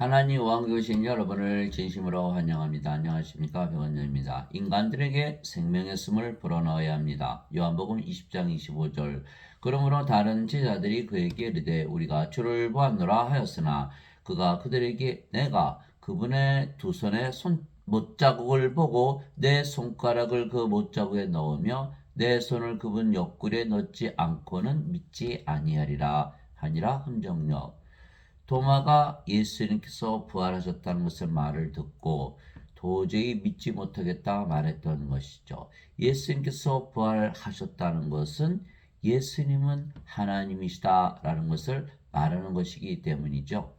하나님 왕교신 여러분을 진심으로 환영합니다. 안녕하십니까? 백원장입니다. 인간들에게 생명의 숨을 불어넣어야 합니다. 요한복음 20장 25절. 그러므로 다른 제자들이 그에게 이르되 우리가 주를 보았노라 하였으나 그가 그들에게 내가 그분의 두 손에 못자국을 보고 내 손가락을 그 못자국에 넣으며 내 손을 그분 옆구리에 넣지 않고는 믿지 아니하리라 하니라. 흠정력. 도마가 예수님께서 부활하셨다는 것을 말을 듣고 도저히 믿지 못하겠다 말했던 것이죠. 예수님께서 부활하셨다는 것은 예수님은 하나님이시다라는 것을 말하는 것이기 때문이죠.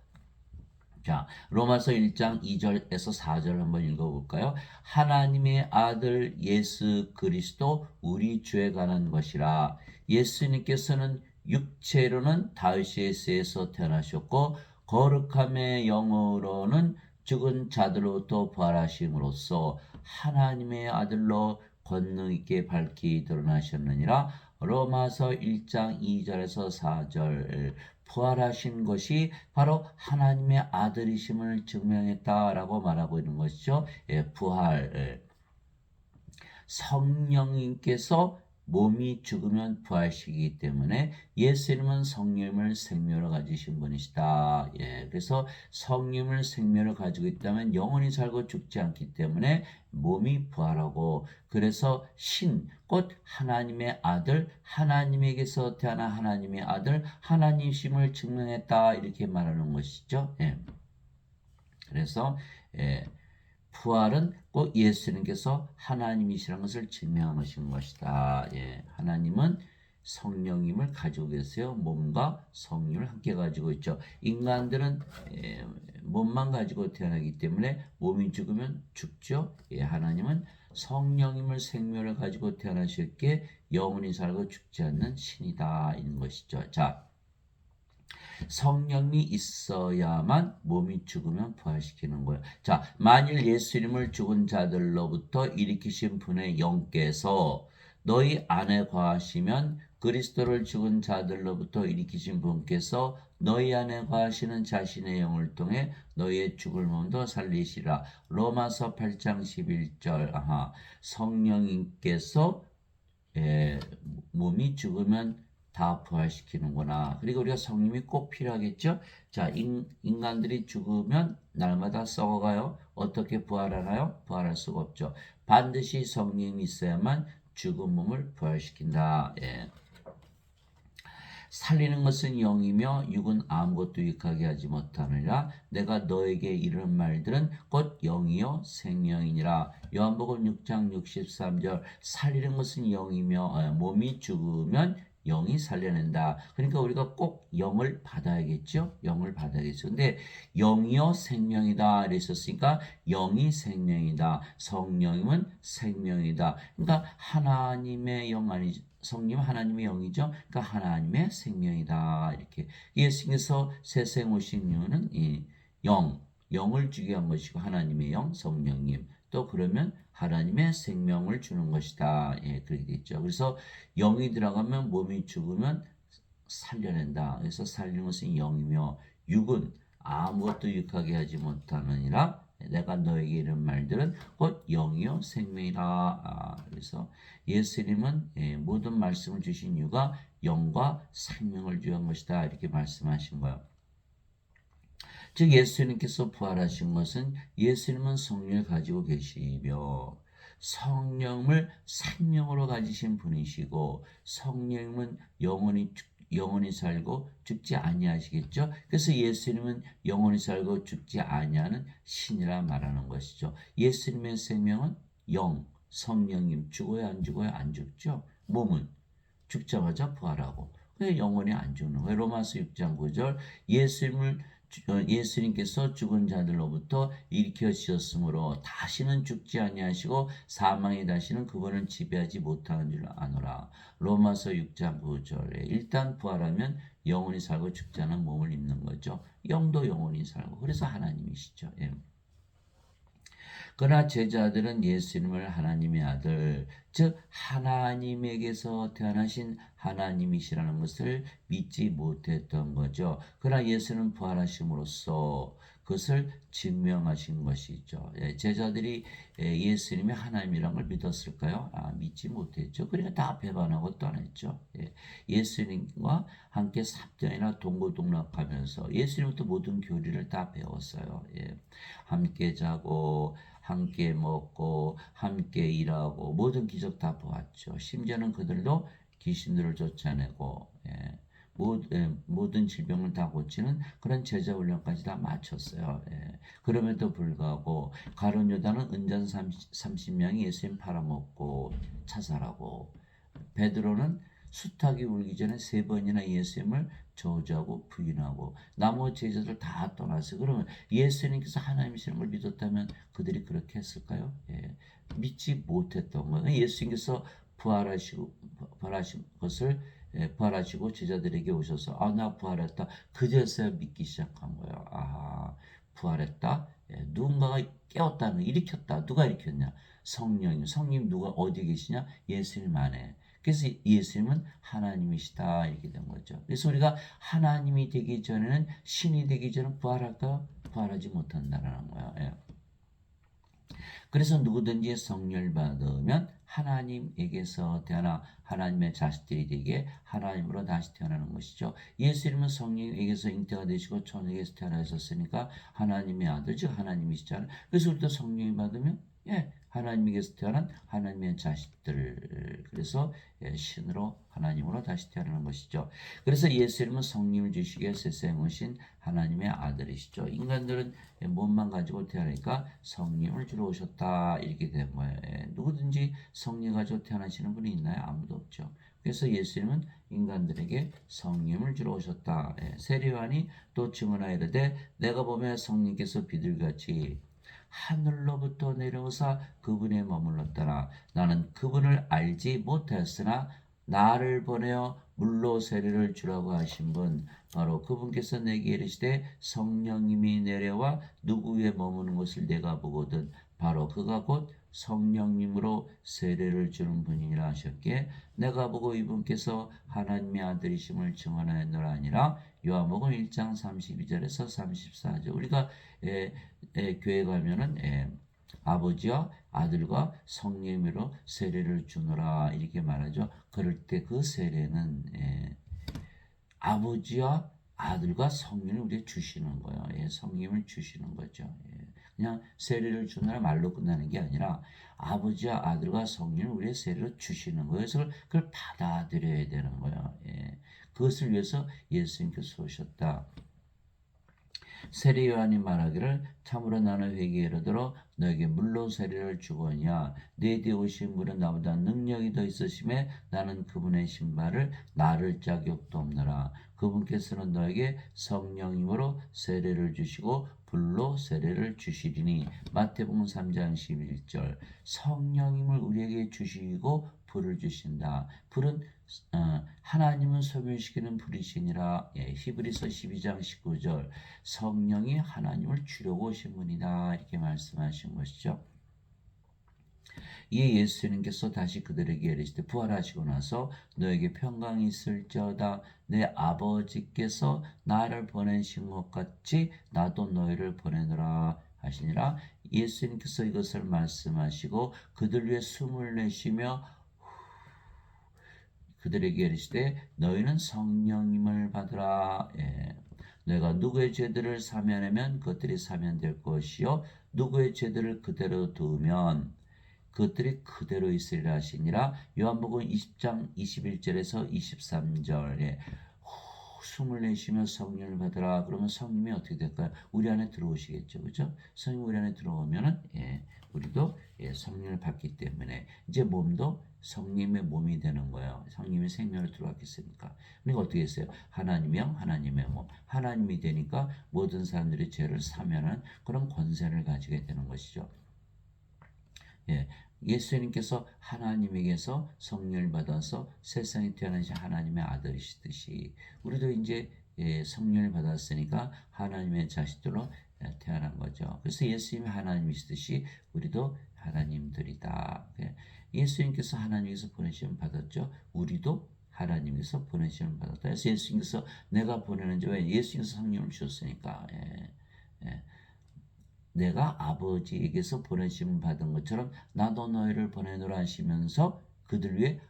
자, 로마서 1장 2절에서 4절 한번 읽어볼까요? 하나님의 아들 예수 그리스도 우리 죄에 관한 것이라. 예수님께서는 육체로는 다윗의 세에서 태어나셨고 거룩함의 영으로는 죽은 자들로부터 부활하심으로써 하나님의 아들로 권능 있게 밝히 드러나셨느니라. 로마서 1장 2절에서 4절. 부활하신 것이 바로 하나님의 아들이심을 증명했다라고 말하고 있는 것이죠. 부활. 성령님께서 몸이 죽으면 부활시키기 때문에 예수님은 성령을 생명으로 가지신 분이시다. 그래서 성령을 생명으로 가지고 있다면 영원히 살고 죽지 않기 때문에 몸이 부활하고, 그래서 곧 하나님의 아들, 하나님에게서 태어난 하나님의 아들, 하나님심을 증명했다 이렇게 말하는 것이죠. 그래서 부활은 꼭 예수님께서 하나님이시라는 것을 증명하신 것이다. 하나님은 성령님을 가지고 계세요. 몸과 성령을 함께 가지고 있죠. 인간들은 몸만 가지고 태어나기 때문에 몸이 죽으면 죽죠. 하나님은 성령님을 생명을 가지고 태어나셨기에 영원히 살고 죽지 않는 신이다 이런 것이죠. 자, 성령이 있어야만 몸이 죽으면 부활시키는 거예요. 자, 만일 예수님을 죽은 자들로부터 일으키신 분의 영께서 너희 안에 거하시면 그리스도를 죽은 자들로부터 일으키신 분께서 너희 안에 거하시는 자신의 영을 통해 너희의 죽을 몸도 살리시라. 로마서 8장 11절. 성령님께서 몸이 죽으면 다 부활시키는구나. 그리고 우리가 성령이 꼭 필요하겠죠. 자, 인간들이 죽으면 날마다 썩어가요. 어떻게 부활하나요? 부활할 수가 없죠. 반드시 성령이 있어야만 죽은 몸을 부활시킨다. 살리는 것은 영이며 육은 아무것도 유익하게 하지 못하느니라. 내가 너에게 이르는 말들은 곧 영이요 생명이니라. 요한복음 6장 63절. 살리는 것은 영이며 몸이 죽으면 영이 살려낸다. 그러니까 우리가 꼭 영을 받아야겠죠. 영을 받아야겠죠. 근데 영이요 생명이다 이랬었으니까 영이 생명이다. 성령님은 생명이다. 그러니까 하나님의 영 아니죠. 성령 하나님의 영이죠. 그러니까 하나님의 생명이다. 이렇게 예수님께서 세상 오신 이유는 이 영을 주게 한 것이고 하나님의 영, 성령님. 또 그러면 하나님의 생명을 주는 것이다. 그렇게 되죠. 그래서 영이 들어가면 몸이 죽으면 살려낸다. 그래서 살리는 것은 영이며 육은 아무것도 유익하게 하지 못하느니라. 내가 너에게 이런 말들은 곧 영이요 생명이라. 그래서 예수님은 모든 말씀을 주신 이유가 영과 생명을 주한 것이다 이렇게 말씀하신 거예요. 즉 예수님께서 부활하신 것은 예수님은 성령을 가지고 계시며 성령을 생명으로 가지신 분이시고 성령은 영원히 살고 죽지 아니하시겠죠. 그래서 예수님은 영원히 살고 죽지 아니하는 신이라 말하는 것이죠. 예수님의 생명은 영, 성령님 죽어야 안 죽어야 안 죽죠. 몸은 죽자마자 부활하고 왜 영원히 안 죽는 거예요? 로마서 6장 9절. 예수님께서 죽은 자들로부터 일으켜 주셨으므로 다시는 죽지 아니하시고 사망에 다시는 그분을 지배하지 못하는 줄 아노라. 로마서 6장 9절에 일단 부활하면 영원히 살고 죽지 않은 몸을 입는 거죠. 영도 영원히 살고. 그래서 하나님이시죠. 그러나 제자들은 예수님을 하나님의 아들, 즉 하나님에게서 태어나신 하나님이시라는 것을 믿지 못했던 거죠. 그러나 예수는 부활하심으로써 그것을 증명하신 것이죠. 제자들이 예수님이 하나님이란 걸 믿었을까요? 믿지 못했죠. 그러니까 다 배반하고 떠났죠. 예수님과 함께 3년이나 동고동락하면서 예수님부터 모든 교리를 다 배웠어요. 함께 자고 함께 먹고 함께 일하고 모든 기적 다 보았죠. 심지어는 그들도 귀신들을 쫓아내고 모든 질병을 다 고치는 그런 제자 훈련까지 다 마쳤어요. 그럼에도 불구하고 가룟 유다는 은전 30명이 예수님 팔아먹고 자살하고, 베드로는 수탉이 울기 전에 3번이나 예수님을 저주하고 부인하고, 나머지 제자들 다 떠났어요. 그러면 예수님께서 하나님이시는 걸 믿었다면 그들이 그렇게 했을까요? 믿지 못했던 거예요. 예수님께서 부활하신 것을 부활하시고 제자들에게 오셔서 나 부활했다. 그제서야 믿기 시작한 거예요. 부활했다. 누군가가 깨웠다는, 일으켰다. 누가 일으켰냐? 성령님. 성령 누가 어디 계시냐? 예수님 안에. 그래서 예수님은 하나님이시다 이렇게 된 거죠. 그래서 우리가 하나님이 되기 전에는, 신이 되기 전에 부활할까요? 부활하지 못한다라는 거예요. 그래서 누구든지 성령을 받으면 하나님에게서 태어나 하나님의 자식들이 되게 하나님으로 다시 태어나는 것이죠. 예수님은 성령에게서 잉태가 되시고 천국에서 태어나셨으니까 하나님의 아들, 즉 하나님이시잖아요. 그래서 우리도 성령을 받으면 하나님에게서 태어난 하나님의 자식들, 그래서 신으로 하나님으로 다시 태어나는 것이죠. 그래서 예수님은 성령을 주시기 위해 세상에 오신 하나님의 아들이시죠. 인간들은 몸만 가지고 태어나니까 성령을 주러 오셨다 이렇게 된 거예요. 누구든지 성령 가지고 태어나시는 분이 있나요? 아무도 없죠. 그래서 예수님은 인간들에게 성령을 주러 오셨다. 세례요한이 또 증언하여 이르되 내가 보면 성령께서 비둘기같이 하늘로부터 내려오사 그분에 머물렀더라. 나는 그분을 알지 못하였으나 나를 보내어 물로 세례를 주라고 하신 분, 바로 그분께서 내게 이르시되 성령님이 내려와 누구 위에 머무는 것을 내가 보거든 바로 그가 곧 성령님으로 세례를 주는 분이라 하셨기에 내가 보고 이분께서 하나님의 아들이심을 증언하였노라 하니라. 요한복음 1장 32절에서 34절. 우리가 교회 가면은 아버지와 아들과 성령으로 세례를 주노라 이렇게 말하죠. 그럴 때 그 세례는 아버지와 아들과 성령을 우리에게 주시는 거예요. 성령을 주시는 거죠. 그냥 세례를 주노라 말로 끝나는 게 아니라 아버지와 아들과 성령을 우리의 세례로 주시는 거예요. 그래서 그걸 받아들여야 되는 거예요. 그것을 위해서 예수님께서 오셨다. 세례 요한이 말하기를 참으로 나는 회개에 이르도록 너에게 물로 세례를 주거니와 내 뒤에 오신 분은 나보다 능력이 더 있으심에 나는 그분의 신발을 나를 자격도 없노라. 그분께서는 너에게 성령님으로 세례를 주시고 불로 세례를 주시리니. 마태복음 3장 11절. 성령님을 우리에게 주시고 불을 주신다. 불은 하나님은 소멸시키는 불이시니라. 히브리서 12장 19절. 성령이 하나님을 주려고 오신 분이다 이렇게 말씀하신 것이죠. 이에 예수님께서 다시 그들에게 이르시되 부활하시고 나서 너에게 평강이 있을지어다. 내 아버지께서 나를 보내신 것 같이 나도 너희를 보내노라 하시니라. 예수님께서 이것을 말씀하시고 그들 위해 숨을 내쉬며 그들에게 이르시되 너희는 성령님을 받으라. 내가 누구의 죄들을 사면하면 그것들이 사면될 것이요 누구의 죄들을 그대로 두면 그것들이 그대로 있으리라 하시니라. 요한복음 20장 21절에서 23절에 숨을 내쉬며 성령을 받으라. 그러면 성령이 어떻게 될까요? 우리 안에 들어오시겠죠. 그죠? 성령이 우리 안에 들어오면은 우리도 성령을 받기 때문에 이제 몸도 성령의 몸이 되는 거예요. 성령의 생명을 들어왔겠습니까? 그러니까 어떻게 했어요? 하나님의 영, 하나님의 몸. 하나님이 되니까 모든 사람들이 죄를 사면은 그런 권세를 가지게 되는 것이죠. 예수님께서 하나님에게서 성령을 받아서 세상에 태어나신 하나님의 아들이시듯이 우리도 이제 성령을 받았으니까 하나님의 자식들로 태어난 거죠. 그래서 예수님이 하나님이시듯이 우리도 하나님들이다. 예수님께서 하나님께서 보내심을 받았죠. 우리도 하나님께서 보내심을 받았다. 그래서 예수님께서 내가 보내는 자 왜? 예수님께서 성령을 주셨으니까. 내가 아버지에게서 보내심을 받은 것처럼 나도 너희를 보내노라 하시면서 그들 위해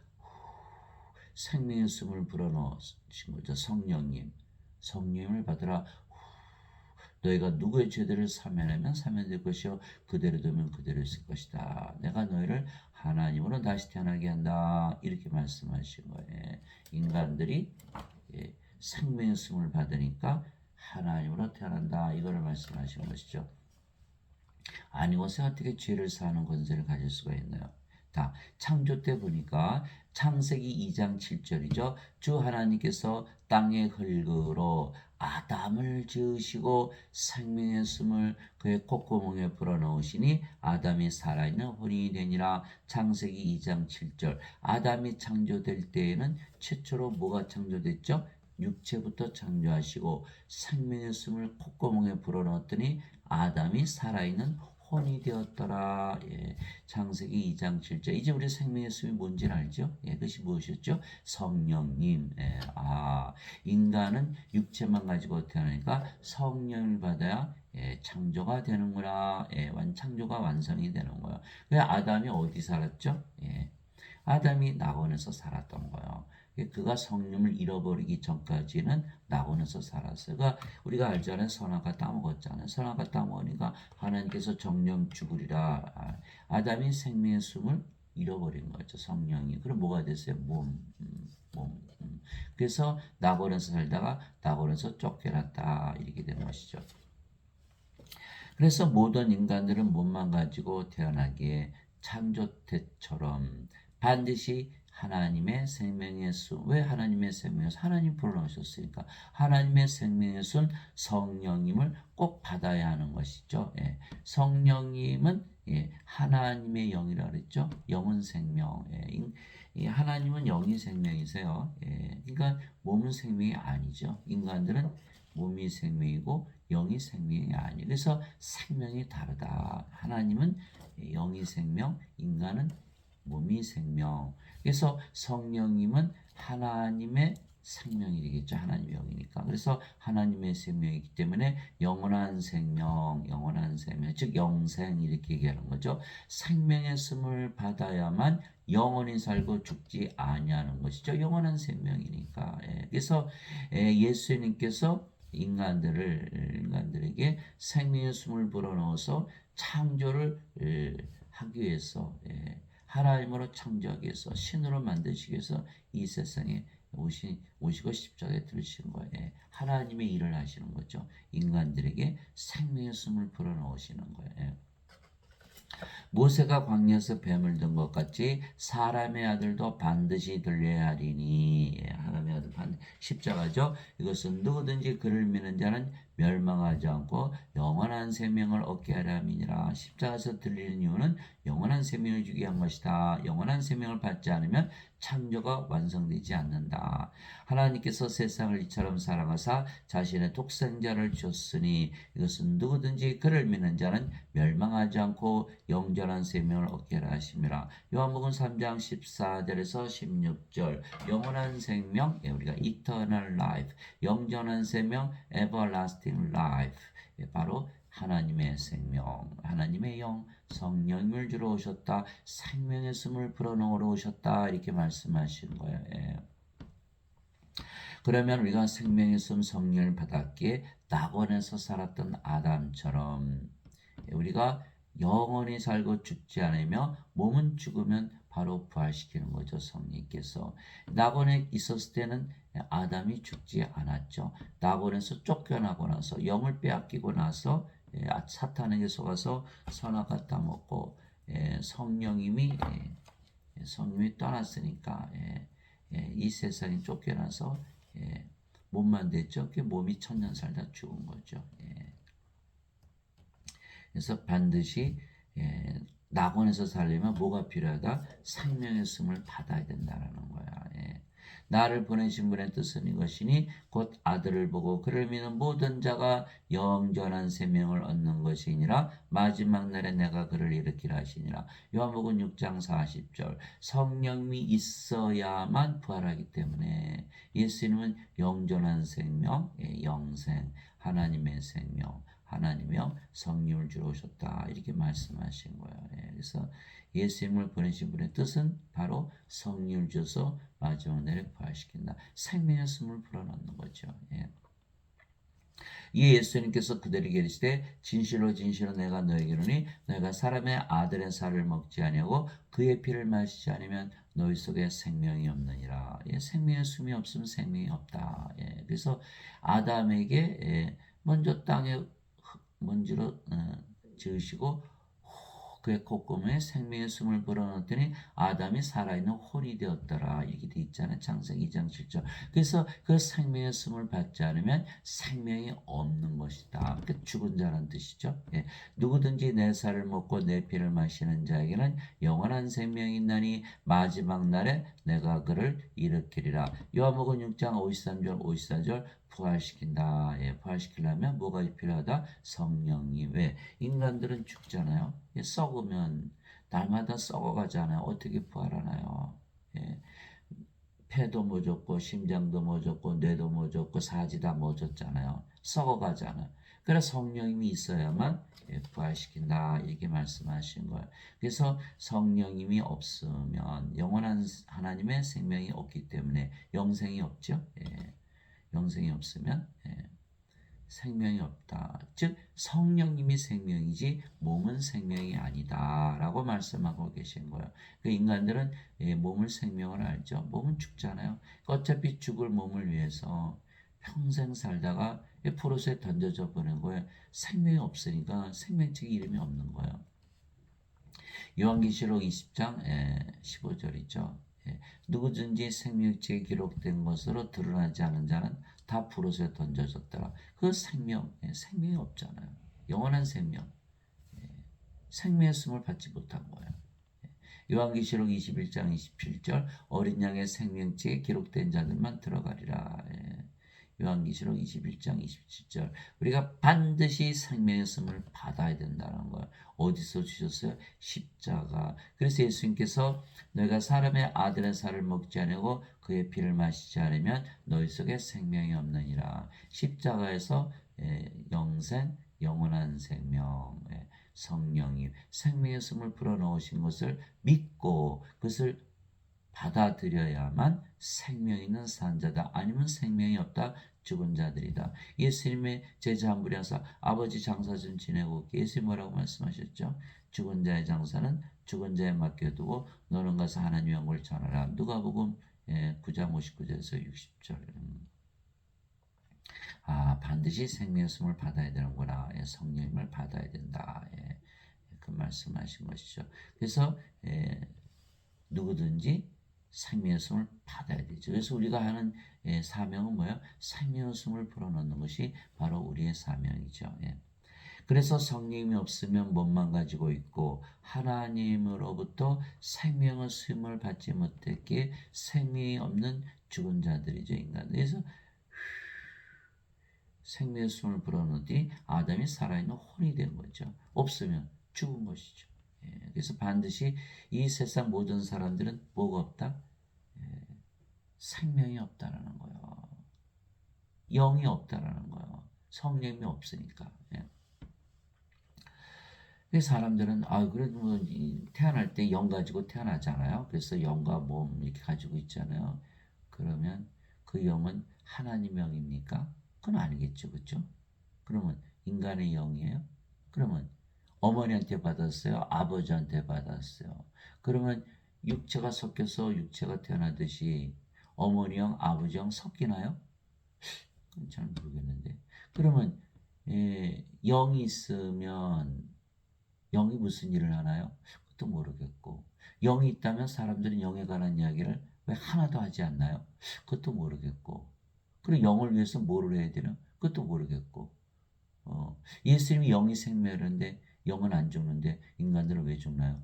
생명의 숨을 불어넣으신 거죠. 성령님을 받으라. 너희가 누구의 죄들을 사면하면 사면될 것이요 그대로 두면 그대로 있을 것이다. 내가 너희를 하나님으로 다시 태어나게 한다. 이렇게 말씀하신 거예요. 인간들이 생명의 숨을 받으니까 하나님으로 태어난다. 이거를 말씀하신 것이죠. 아니고서 어떻게 죄를 사하는 권세를 가질 수가 있나요? 다 창조 때 보니까 창세기 2장 7절이죠. 주 하나님께서 땅의 흙으로 아담을 지으시고 생명의 숨을 그의 콧구멍에 불어넣으시니 아담이 살아있는 혼인이 되니라. 창세기 2장 7절. 아담이 창조될 때에는 최초로 뭐가 창조됐죠? 육체부터 창조하시고 생명의 숨을 콧구멍에 불어넣었더니 아담이 살아있는 혼이 되었더라. 창세기 2장 7절. 이제 우리 생명의 숨이 뭔지를 알죠? 그것이 무엇이었죠? 성령님. 인간은 육체만 가지고 태어나니까 성령을 받아야 창조가 되는구나. 창조가 완성이 되는 거예요. 아담이 어디 살았죠? 아담이 낙원에서 살았던 거예요. 그가 성령을 잃어버리기 전까지는 낙원에서 살았어요. 그러니까 우리가 알잖아요. 선악과 따먹었잖아요. 선악과 따먹으니까 하나님께서 정령 죽으리라. 아담이 생명의 숨을 잃어버린 거죠. 성령이. 그럼 뭐가 됐어요? 몸. 그래서 낙원에서 살다가 낙원에서 쫓겨났다. 이렇게 된 것이죠. 그래서 모든 인간들은 몸만 가지고 태어나기에 창조 때처럼 반드시 하나님의 생명의 숨. 왜 하나님의 생명의 숨? 하나님 불어넣으셨으니까 하나님의 생명의 숨 성령님을 꼭 받아야 하는 것이죠. 성령님은 하나님의 영이라 그랬죠. 영은 생명. 하나님은 영이 생명이세요. 그러니까 몸은 생명이 아니죠. 인간들은 몸이 생명이고 영이 생명이 아니에요. 그래서 생명이 다르다. 하나님은 영이 생명, 인간은 몸이 생명. 그래서 성령님은 하나님의 생명이 되겠죠. 하나님의 영이니까. 그래서 하나님의 생명이기 때문에 영원한 생명, 즉 영생 이렇게 얘기하는 거죠. 생명의 숨을 받아야만 영원히 살고 죽지 아니하는 것이죠. 영원한 생명이니까. 그래서 예수님께서 인간들에게 생명의 숨을 불어넣어서 창조를 하기 위해서 하나님으로 창조하기 위해서 신으로 만드시기 위해서 이 세상에 오시고 십자가에 들으시는 거예요. 하나님의 일을 하시는 거죠. 인간들에게 생명의 숨을 불어넣으시는 거예요. 모세가 광야에서 뱀을 든 것 같이 사람의 아들도 반드시 들려야 하리니. 하나님의 아들 십자가죠. 이것은 누구든지 그를 믿는 자는 멸망하지 않고 영원한 생명을 얻게 하려 함이니라. 십자가에서 들리는 이유는 영원한 생명을 주기 위한 것이다. 영원한 생명을 받지 않으면 창조가 완성되지 않는다. 하나님께서 세상을 이처럼 사랑하사 자신의 독생자를 주셨으니 이것은 누구든지 그를 믿는 자는 멸망하지 않고 영원한 생명을 얻게 하라 하심이라. 요한복음 3장 14절에서 16절. 영원한 생명, 우리가 eternal life, 영원한 생명, everlasting life. 바로 하나님의 생명, 하나님의 영, 성령을 주러 오셨다. 생명의 숨을 불어넣으러 오셨다. 이렇게 말씀하시는 거예요. 그러면 우리가 생명의 숨 성령을 받았기에 낙원에서 살았던 아담처럼 우리가 영원히 살고 죽지 않으며 몸은 죽으면 바로 부활시키는 거죠. 성령께서. 낙원에 있었을 때는 아담이 죽지 않았죠. 낙원에서 쫓겨나고 나서 영을 빼앗기고 나서 사탄에게 속아서 선악과 따먹고 성령님이 떠났으니까 이 세상에 쫓겨나서 몸만 됐죠. 그 몸이 천년 살다 죽은 거죠. 그래서 반드시 낙원에서 살려면 뭐가 필요하다? 생명의 숨을 받아야 된다는 거야. 나를 보내신 분의 뜻은 이것이니 곧 아들을 보고 그를 믿는 모든 자가 영원한 생명을 얻는 것이니라. 마지막 날에 내가 그를 일으키라 하시니라. 요한복음 6장 40절. 성령이 있어야만 부활하기 때문에 예수님은 영원한 생명, 영생, 하나님의 생명, 하나님이여 성령을 주러 오셨다. 이렇게 말씀하신 거예요. 예, 그래서 예수님을 보내신 분의 뜻은 바로 성령을 줘서 마지막 날에 부활시킨다. 생명의 숨을 불어넣는 거죠. 예. 이 예수님께서 그들에게 이르시되 진실로 진실로 내가 너에게 이르노니 너희가 사람의 아들의 살을 먹지 아니하고 그의 피를 마시지 않으면 너희 속에 생명이 없느니라. 예, 생명의 숨이 없으면 생명이 없다. 예, 그래서 아담에게 먼저 땅에 먼지로 지으시고 그의 콧구멍에 생명의 숨을 불어넣었더니 아담이 살아있는 혼이 되었더라. 이렇게 돼 있잖아요. 창세기 2장 7절. 그래서 그 생명의 숨을 받지 않으면 생명이 없는 것이다. 그 죽은 자라는 뜻이죠. 예. 누구든지 내 살을 먹고 내 피를 마시는 자에게는 영원한 생명이 있나니 마지막 날에 내가 그를 일으키리라. 요한복음 6장 53절 54절 부활시킨다. 예, 부활시키려면 뭐가 필요하다? 성령이. 왜? 인간들은 죽잖아요. 예, 썩으면 날마다 썩어가잖아요. 어떻게 부활하나요? 예, 폐도 멎었고 심장도 멎었고 뇌도 멎었고 사지 다 멎었잖아요. 썩어가잖아요. 그래서 성령님이 있어야만 부활시킨다 이렇게 말씀하신 거예요. 그래서 성령님이 없으면 영원한 하나님의 생명이 없기 때문에 영생이 없죠. 예. 영생이 없으면 생명이 없다. 즉 성령님이 생명이지 몸은 생명이 아니다라고 말씀하고 계신 거예요. 그 인간들은 몸을 생명을 알죠. 몸은 죽잖아요. 어차피 죽을 몸을 위해서 평생 살다가 포로스에 던져져 버린 거예요. 생명이 없으니까 생명책 이름이 없는 거예요. 요한계시록 20장 15절이죠. 누구든지 생명책에 기록된 것으로 드러나지 않은 자는 다 불옷에 던져졌더라. 그 생명이 없잖아요. 영원한 생명, 생명의 숨을 받지 못한 거예요. 요한계시록 21장 27절 어린 양의 생명책에 기록된 자들만 들어가리라. 요한계시록 21장 27절 우리가 반드시 생명의 숨을 받아야 된다는 거예요. 어디서 주셨어요? 십자가. 그래서 예수님께서 너희가 사람의 아들의 살을 먹지 않고 그의 피를 마시지 않으면 너희 속에 생명이 없느니라. 십자가에서 영생, 영원한 생명, 성령이 생명의 숨을 불어넣으신 것을 믿고 그것을 받아들여야만 생명 있는 산자다. 아니면 생명이 없다. 죽은 자들이다. 예수님의 제자 한 분이 와서 아버지 장사 좀 지내고 예수님 뭐라고 말씀하셨죠? 죽은 자의 장사는 죽은 자에 맡겨두고 너는 가서 하나님의 영광을 전하라. 누가복음 9장 59절에서 60절. 반드시 생명의 숨을 받아야 되는구나. 성령님을 받아야 된다. 그 말씀하신 것이죠. 그래서 누구든지 생명의 숨을 받아야 되죠. 그래서 우리가 하는 사명은 뭐예요? 생명의 숨을 불어넣는 것이 바로 우리의 사명이죠. 그래서 성령이 없으면 몸만 가지고 있고 하나님으로부터 생명의 숨을 받지 못했기에 생명이 없는 죽은 자들이죠. 인간. 그래서 생명의 숨을 불어넣으니 아담이 살아있는 혼이 된 거죠. 없으면 죽은 것이죠. 그래서 반드시 이 세상 모든 사람들은 뭐가 없다? 생명이 없다라는 거예요. 영이 없다라는 거예요. 성령이 없으니까. 사람들은 그래도 뭐 태어날 때 영 가지고 태어나잖아요. 그래서 영과 몸 이렇게 가지고 있잖아요. 그러면 그 영은 하나님 영입니까? 그건 아니겠죠, 그렇죠? 그러면 인간의 영이에요? 그러면 어머니한테 받았어요? 아버지한테 받았어요? 그러면 육체가 섞여서 육체가 태어나듯이 어머니 영, 아버지 영 섞이나요? 그건 잘 모르겠는데. 그러면 영이 있으면 영이 무슨 일을 하나요? 그것도 모르겠고. 영이 있다면 사람들은 영에 관한 이야기를 왜 하나도 하지 않나요? 그것도 모르겠고. 그리고 영을 위해서 뭐를 해야 되나? 그것도 모르겠고. 예수님이 영이 생명이라는데 영은 안 죽는데 인간들은 왜 죽나요?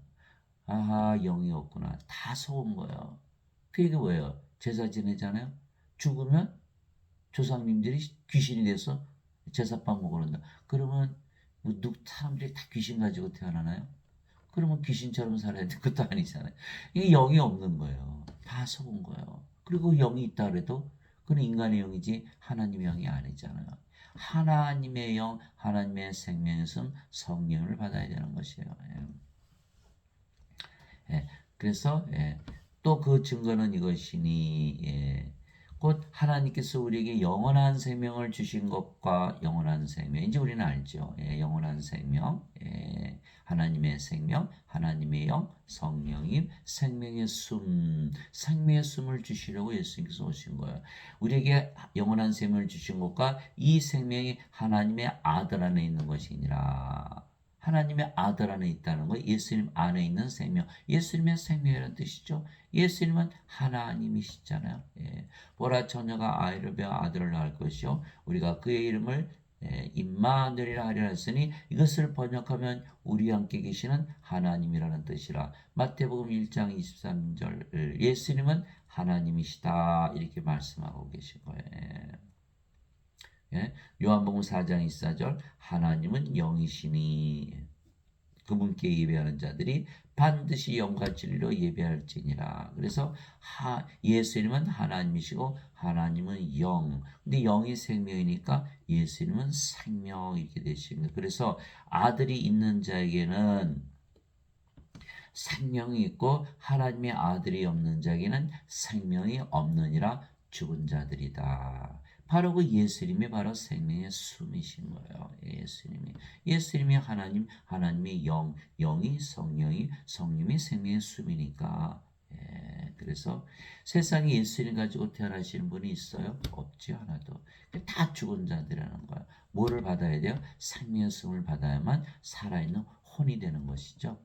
영이 없구나. 다 속은 거예요. 그게 뭐예요? 제사 지내잖아요. 죽으면 조상님들이 귀신이 돼서 제사밥 먹으란다. 그러면 사람들이 다 귀신 가지고 태어나나요? 그러면 귀신처럼 살아야 될 것도 아니잖아요. 이게 영이 없는 거예요. 다 속은 거예요. 그리고 영이 있다 그래도 그건 인간의 영이지 하나님의 영이 아니잖아요. 하나님의 영, 하나님의 생명의 숨, 성령을 받아야 되는 것이에요. 예, 그래서 또 그 증거는 이것이니 곧 하나님께서 우리에게 영원한 생명을 주신 것과 영원한 생명 이제 우리는 알죠. 영원한 생명, 하나님의 생명, 하나님의 영, 성령님, 생명의 숨을 주시려고 예수님께서 오신 거예요. 우리에게 영원한 생명을 주신 것과 이 생명이 하나님의 아들 안에 있는 것이니라. 하나님의 아들 안에 있다는 거, 예수님 안에 있는 생명, 예수님의 생명이라는 뜻이죠. 예수님은 하나님이시잖아요. 보라 처녀가 아이를 베어 아들을 낳을 것이요 우리가 그의 이름을 임마누엘이라 하리라 했으니 이것을 번역하면 우리 함께 계시는 하나님이라는 뜻이라. 마태복음 1장 23절 예수님은 하나님이시다 이렇게 말씀하고 계신 거예요. 요한복음 4장 24절 하나님은 영이시니 그분께 예배하는 자들이 반드시 영과 진리로 예배할지니라. 그래서 예수님은 하나님이시고 하나님은 영. 근데 영이 생명이니까 예수님은 생명 이렇게 되십니다. 그래서 아들이 있는 자에게는 생명이 있고 하나님의 아들이 없는 자에게는 생명이 없느니라. 죽은 자들이다. 바로 그 예수님이 바로 생명의 숨이신 거예요. 예수님이 하나님, 하나님의 영, 영이 성령이, 성령이 생명의 숨이니까. 그래서 세상에 예수님 가지고 태어나시는 분이 있어요? 없지 하나도. 다 죽은 자들이라는 거예요. 뭐를 받아야 돼요? 생명의 숨을 받아야만 살아있는 혼이 되는 것이죠.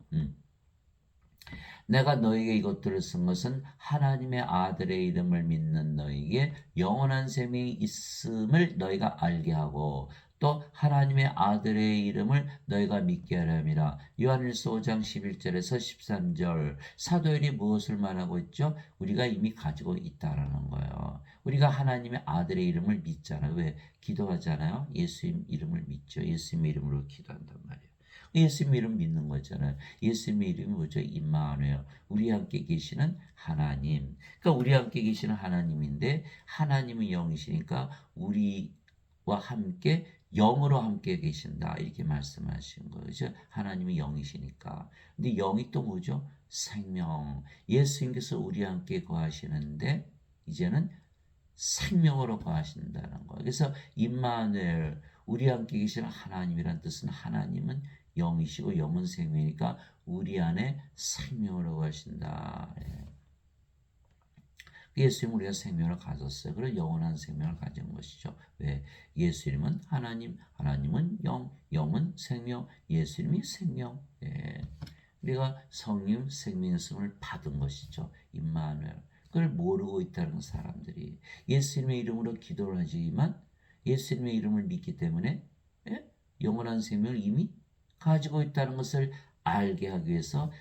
내가 너에게 이것들을 쓴 것은 하나님의 아들의 이름을 믿는 너에게 영원한 생명이 있음을 너희가 알게 하고 또 하나님의 아들의 이름을 너희가 믿게 하려 함이라. 요한일서 5장 11절에서 13절 사도엘이 무엇을 말하고 있죠? 우리가 이미 가지고 있다라는 거예요. 우리가 하나님의 아들의 이름을 믿잖아요. 왜? 기도하잖아요. 예수님 이름을 믿죠. 예수님의 이름으로 기도한단 말이에요. 예수님 이름 믿는 거잖아요. 예수님의 이름이 뭐죠? 임마누엘. 우리 함께 계시는 하나님. 그러니까 우리 함께 계시는 하나님인데 하나님은 영이시니까 우리와 함께 영으로 함께 계신다. 이렇게 말씀하신 거죠. 하나님이 영이시니까. 근데 영이 또 뭐죠? 생명. 예수님께서 우리 함께 거하시는데 이제는 생명으로 거하신다는 거예요. 그래서 임마누엘 우리 함께 계시는 하나님이란 뜻은 하나님은 영이시고 영은 생명이니까 우리 안에 생명으로 거하신다. 예수님 우리가 생명을 가졌어요. 그래서 영원한 생명을 가진 것이죠. 왜? 예수님은 하나님, 하나님은 영, 영은 생명, 예수님이 생명. 우리가 성령 생명의 숨을 받은 것이죠. 임마누엘. 그걸 모르고 있다는 사람들이 예수님의 이름으로 기도를 하지만 예수님의 이름을 믿기 때문에 영원한 생명을 이미 가지고 있다는 것을 알게 하기 위해서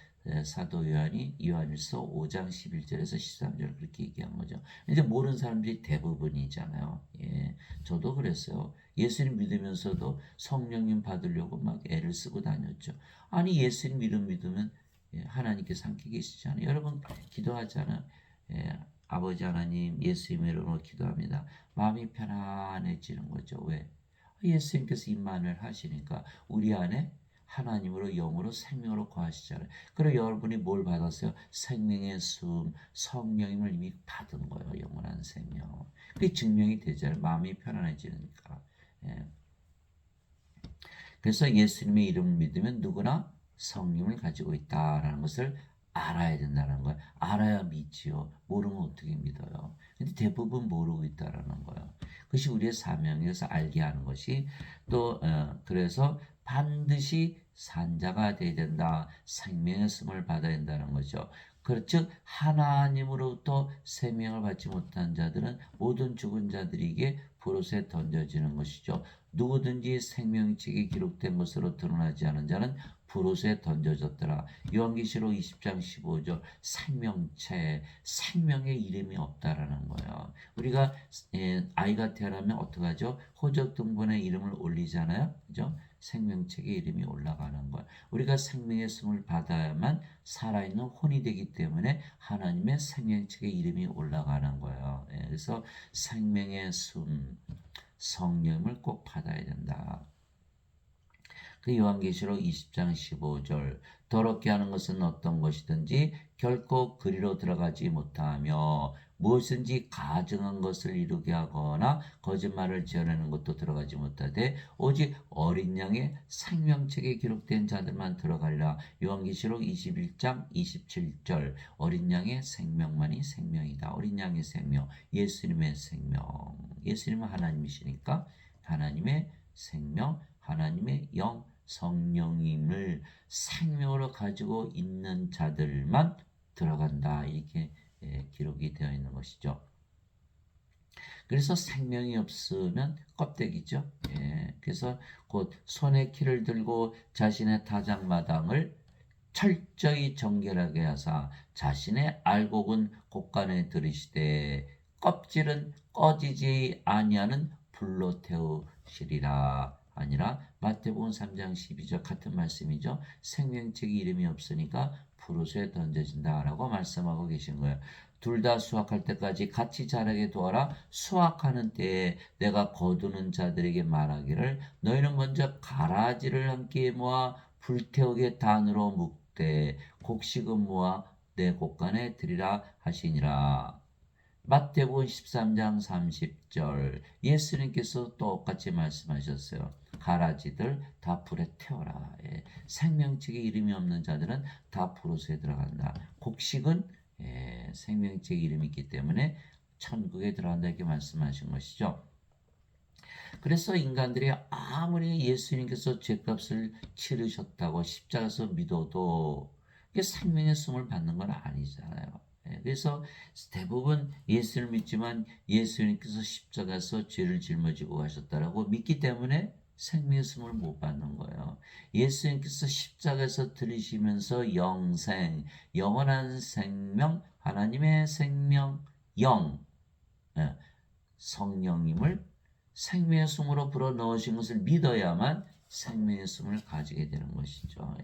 사도 요한이 요한일서 5장 11절에서 13절 그렇게 얘기한 거죠. 이제 모르는 사람들이 대부분이잖아요. 저도 그랬어요. 예수님 믿으면서도 성령님 받으려고 막 애를 쓰고 다녔죠. 아니 예수님 이름 믿으면 하나님께서 함께 계시잖아요. 여러분 기도하잖아요. 아버지 하나님 예수님 이름으로 기도합니다. 마음이 편안해지는 거죠. 왜? 예수님께서 임마누엘 하시니까 우리 안에 하나님으로 영으로 생명으로 거하시잖아요. 그리고 여러분이 뭘 받았어요? 생명의 숨, 성령님을 이미 받은 거예요. 영원한 생명. 그게 증명이 되잖아요. 마음이 편안해지니까. 그래서 예수님의 이름을 믿으면 누구나 성령을 가지고 있다라는 것을 알아야 된다는 거예요. 알아야 믿지요. 모르면 어떻게 믿어요. 근데 대부분 모르고 있다라는 거예요. 그것이 우리의 사명이어서 알게 하는 것이 또 그래서 반드시 산자가 되어야 된다. 생명의 숨을 받아야 된다는 거죠. 즉 하나님으로부터 생명을 받지 못한 자들은 모든 죽은 자들에게 불옷에 던져지는 것이죠. 누구든지 생명책에 기록된 것으로 드러나지 않은 자는 불옷에 던져졌더라. 요한계시록 20장 15절 생명체, 생명의 이름이 없다라는 거예요. 우리가 아이가 태어나면 어떡하죠? 호적등본에 이름을 올리잖아요. 그죠? 생명책에 이름이 올라가는 거예요. 우리가 생명의 숨을 받아야만 살아있는 혼이 되기 때문에 하나님의 생명책에 이름이 올라가는 거예요. 그래서 생명의 숨, 성령을 꼭 받아야 된다. 그 요한계시록 20장 15절 더럽게 하는 것은 어떤 것이든지 결코 그리로 들어가지 못하며 무엇인지 가증한 것을 이루게 하거나 거짓말을 지어내는 것도 들어가지 못하되 오직 어린 양의 생명책에 기록된 자들만 들어가리라. 요한계시록 21장 27절 어린 양의 생명만이 생명이다. 어린 양의 생명, 예수님의 생명. 예수님은 하나님이시니까 하나님의 생명, 하나님의 영, 성령임을 생명으로 가지고 있는 자들만 들어간다. 이렇게 기록이 되어 있는 것이죠. 그래서 생명이 없으면 껍데기죠. 그래서 곧 손에 키를 들고 자신의 타작마당을 철저히 정결하게 하사 자신의 알곡은 곳간에 들이시되 껍질은 꺼지지 아니하는 불로 태우시리라. 아니라 마태복음 3장 12절 같은 말씀이죠. 생명책이 이름이 없으니까 불호수에 던져진다라고 말씀하고 계신 거예요. 둘 다 수확할 때까지 같이 자라게 도와라. 수확하는 때에 내가 거두는 자들에게 말하기를 너희는 먼저 가라지를 함께 모아 불태우게 단으로 묶되 곡식은 모아 내 곳간에 들이라 하시니라. 마태복음 13장 30절 예수님께서 똑같이 말씀하셨어요. 가라지들 다 불에 태워라. 생명책에 이름이 없는 자들은 다 불호수에 들어간다. 곡식은 생명책에 이름이 있기 때문에 천국에 들어간다 이렇게 말씀하신 것이죠. 그래서 인간들이 아무리 예수님께서 죄값을 치르셨다고 십자가에서 믿어도 생명의 숨을 받는 건 아니잖아요. 그래서 대부분 예수를 믿지만 예수님께서 십자가에서 죄를 짊어지고 가셨다라고 믿기 때문에 생명의 숨을 못 받는 거예요. 예수님께서 십자가에서 들이시면서 영생, 영원한 생명, 하나님의 생명, 영, 성령님을 생명의 숨으로 불어 넣으신 것을 믿어야만 생명의 숨을 가지게 되는 것이죠.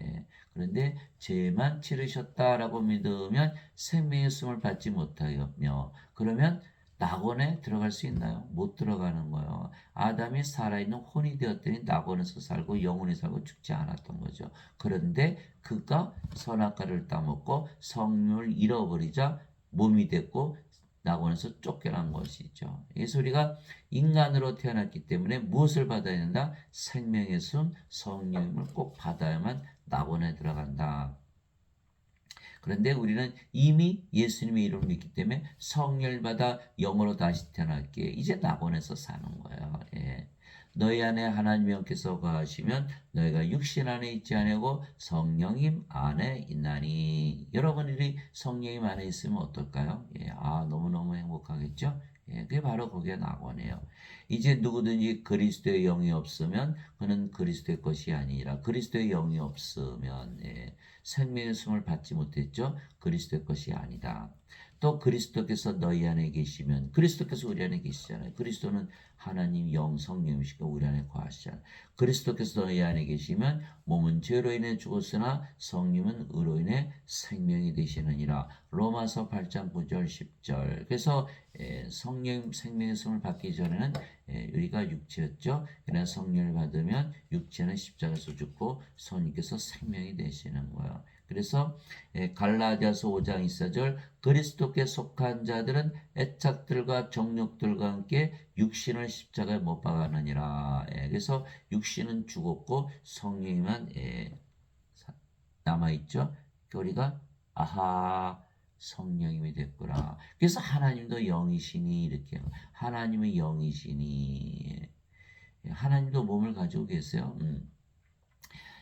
그런데 죄만 치르셨다라고 믿으면 생명의 숨을 받지 못하며 그러면 낙원에 들어갈 수 있나요? 못 들어가는 거예요. 아담이 살아있는 혼이 되었더니 낙원에서 살고 영원히 살고 죽지 않았던 거죠. 그런데 그가 선악과를 따먹고 성령을 잃어버리자 몸이 됐고 낙원에서 쫓겨난 것이죠. 그래서 우리가 인간으로 태어났기 때문에 무엇을 받아야 된다? 생명의 숨, 성령을 꼭 받아야만 낙원에 들어간다. 그런데 우리는 이미 예수님의 이름을 믿기 때문에 성령을 받아 영으로 다시 태어났기에 이제 낙원에서 사는 거예요. 너희 안에 하나님의 영께서 거하시면 너희가 육신 안에 있지 아니하고 성령님 안에 있나니. 여러분들이 성령님 안에 있으면 어떨까요? 너무너무 행복하겠죠? 그게 바로 거기에 낙원이에요. 이제 누구든지 그리스도의 영이 없으면 그는 그리스도의 것이 아니라 그리스도의 영이 없으면 생명의 숨을 받지 못했죠. 그리스도의 것이 아니다. 또 그리스도께서 너희 안에 계시면 그리스도께서 우리 안에 계시잖아요. 그리스도는 하나님 영 성령이시고 우리 안에 거하시잖아요. 그리스도께서 너희 안에 계시면 몸은 죄로 인해 죽었으나 성령은 의로 인해 생명이 되시느니라. 로마서 8장 9절 10절. 그래서 성령 생명의 숨을 받기 전에는 우리가 육체였죠. 그러나 성령을 받으면 육체는 십자가에서 죽고 성령께서 생명이 되시는 거예요. 그래서 갈라디아서 5장 24절 그리스도께 속한 자들은 애착들과 정욕들과 함께 육신을 십자가에 못 박았느니라. 그래서 육신은 죽었고 성령만 남아있죠. 우리가 아하 성령님이 됐구나. 그래서 하나님도 영이시니 이렇게 하나님의 영이시니 하나님도 몸을 가지고 계세요.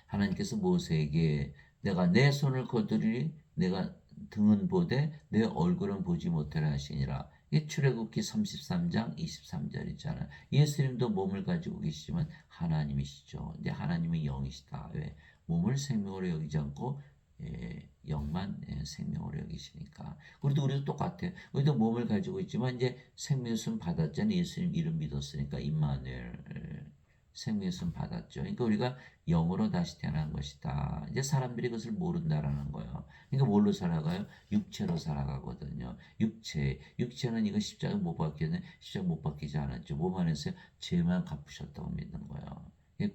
하나님께서 모세에게 내가 내 손을 거두리니 내가 등은 보되 내 얼굴은 보지 못하라 하시니라. 이게 출애굽기 33장 23절이잖아요. 예수님도 몸을 가지고 계시지만 하나님이시죠. 근데 하나님은 영이시다. 왜? 몸을 생명으로 여기지 않고 영만 생명으로 여기시니까. 우리도 똑같아요. 우리도 몸을 가지고 있지만 이제 생명의 숨 받았잖아요. 예수님 이름 믿었으니까 임마누엘 생명의 숨 받았죠. 그러니까 우리가 영으로 다시 태어난 것이다. 이제 사람들이 그것을 모른다라는 거예요. 그러니까 뭘로 살아가요? 육체로 살아가거든요. 육체는 이거 십자가 못 박히는 십자가 못 박히지 않았죠. 몸 안에서 죄만 갚으셨다고 믿는 거예요.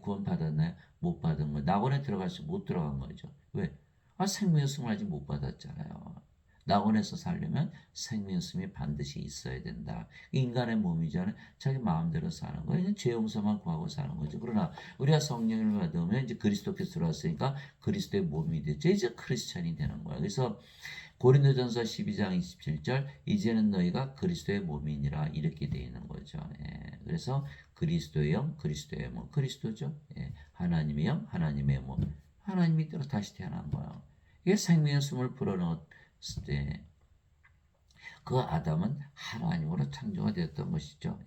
구원 받았나요? 못 받은 거예요. 낙원에 들어가서 못 들어간 거죠. 왜? 생명의 숨을 아직 못 받았잖아요. 낙원에서 살려면 생명의 숨이 반드시 있어야 된다. 인간의 몸이잖아요. 자기 마음대로 사는 거예요. 죄 용서만 구하고 사는 거죠. 그러나 우리가 성령을 받으면 이제 그리스도께서 들어왔으니까 그리스도의 몸이 됐죠. 이제 크리스찬이 되는 거예요. 그래서 고린도전서 12장 27절 이제는 너희가 그리스도의 몸이니라 이렇게 되어 있는 거죠. 그래서 그리스도의 영, 그리스도의 몸, 그리스도죠. 하나님의 영, 하나님의 몸, 하나님이 따라 다시 태어난 거예요. 이게 생명의 숨을 불어넣었을 때 그 아담은 하나님으로 창조가 되었던 것이죠.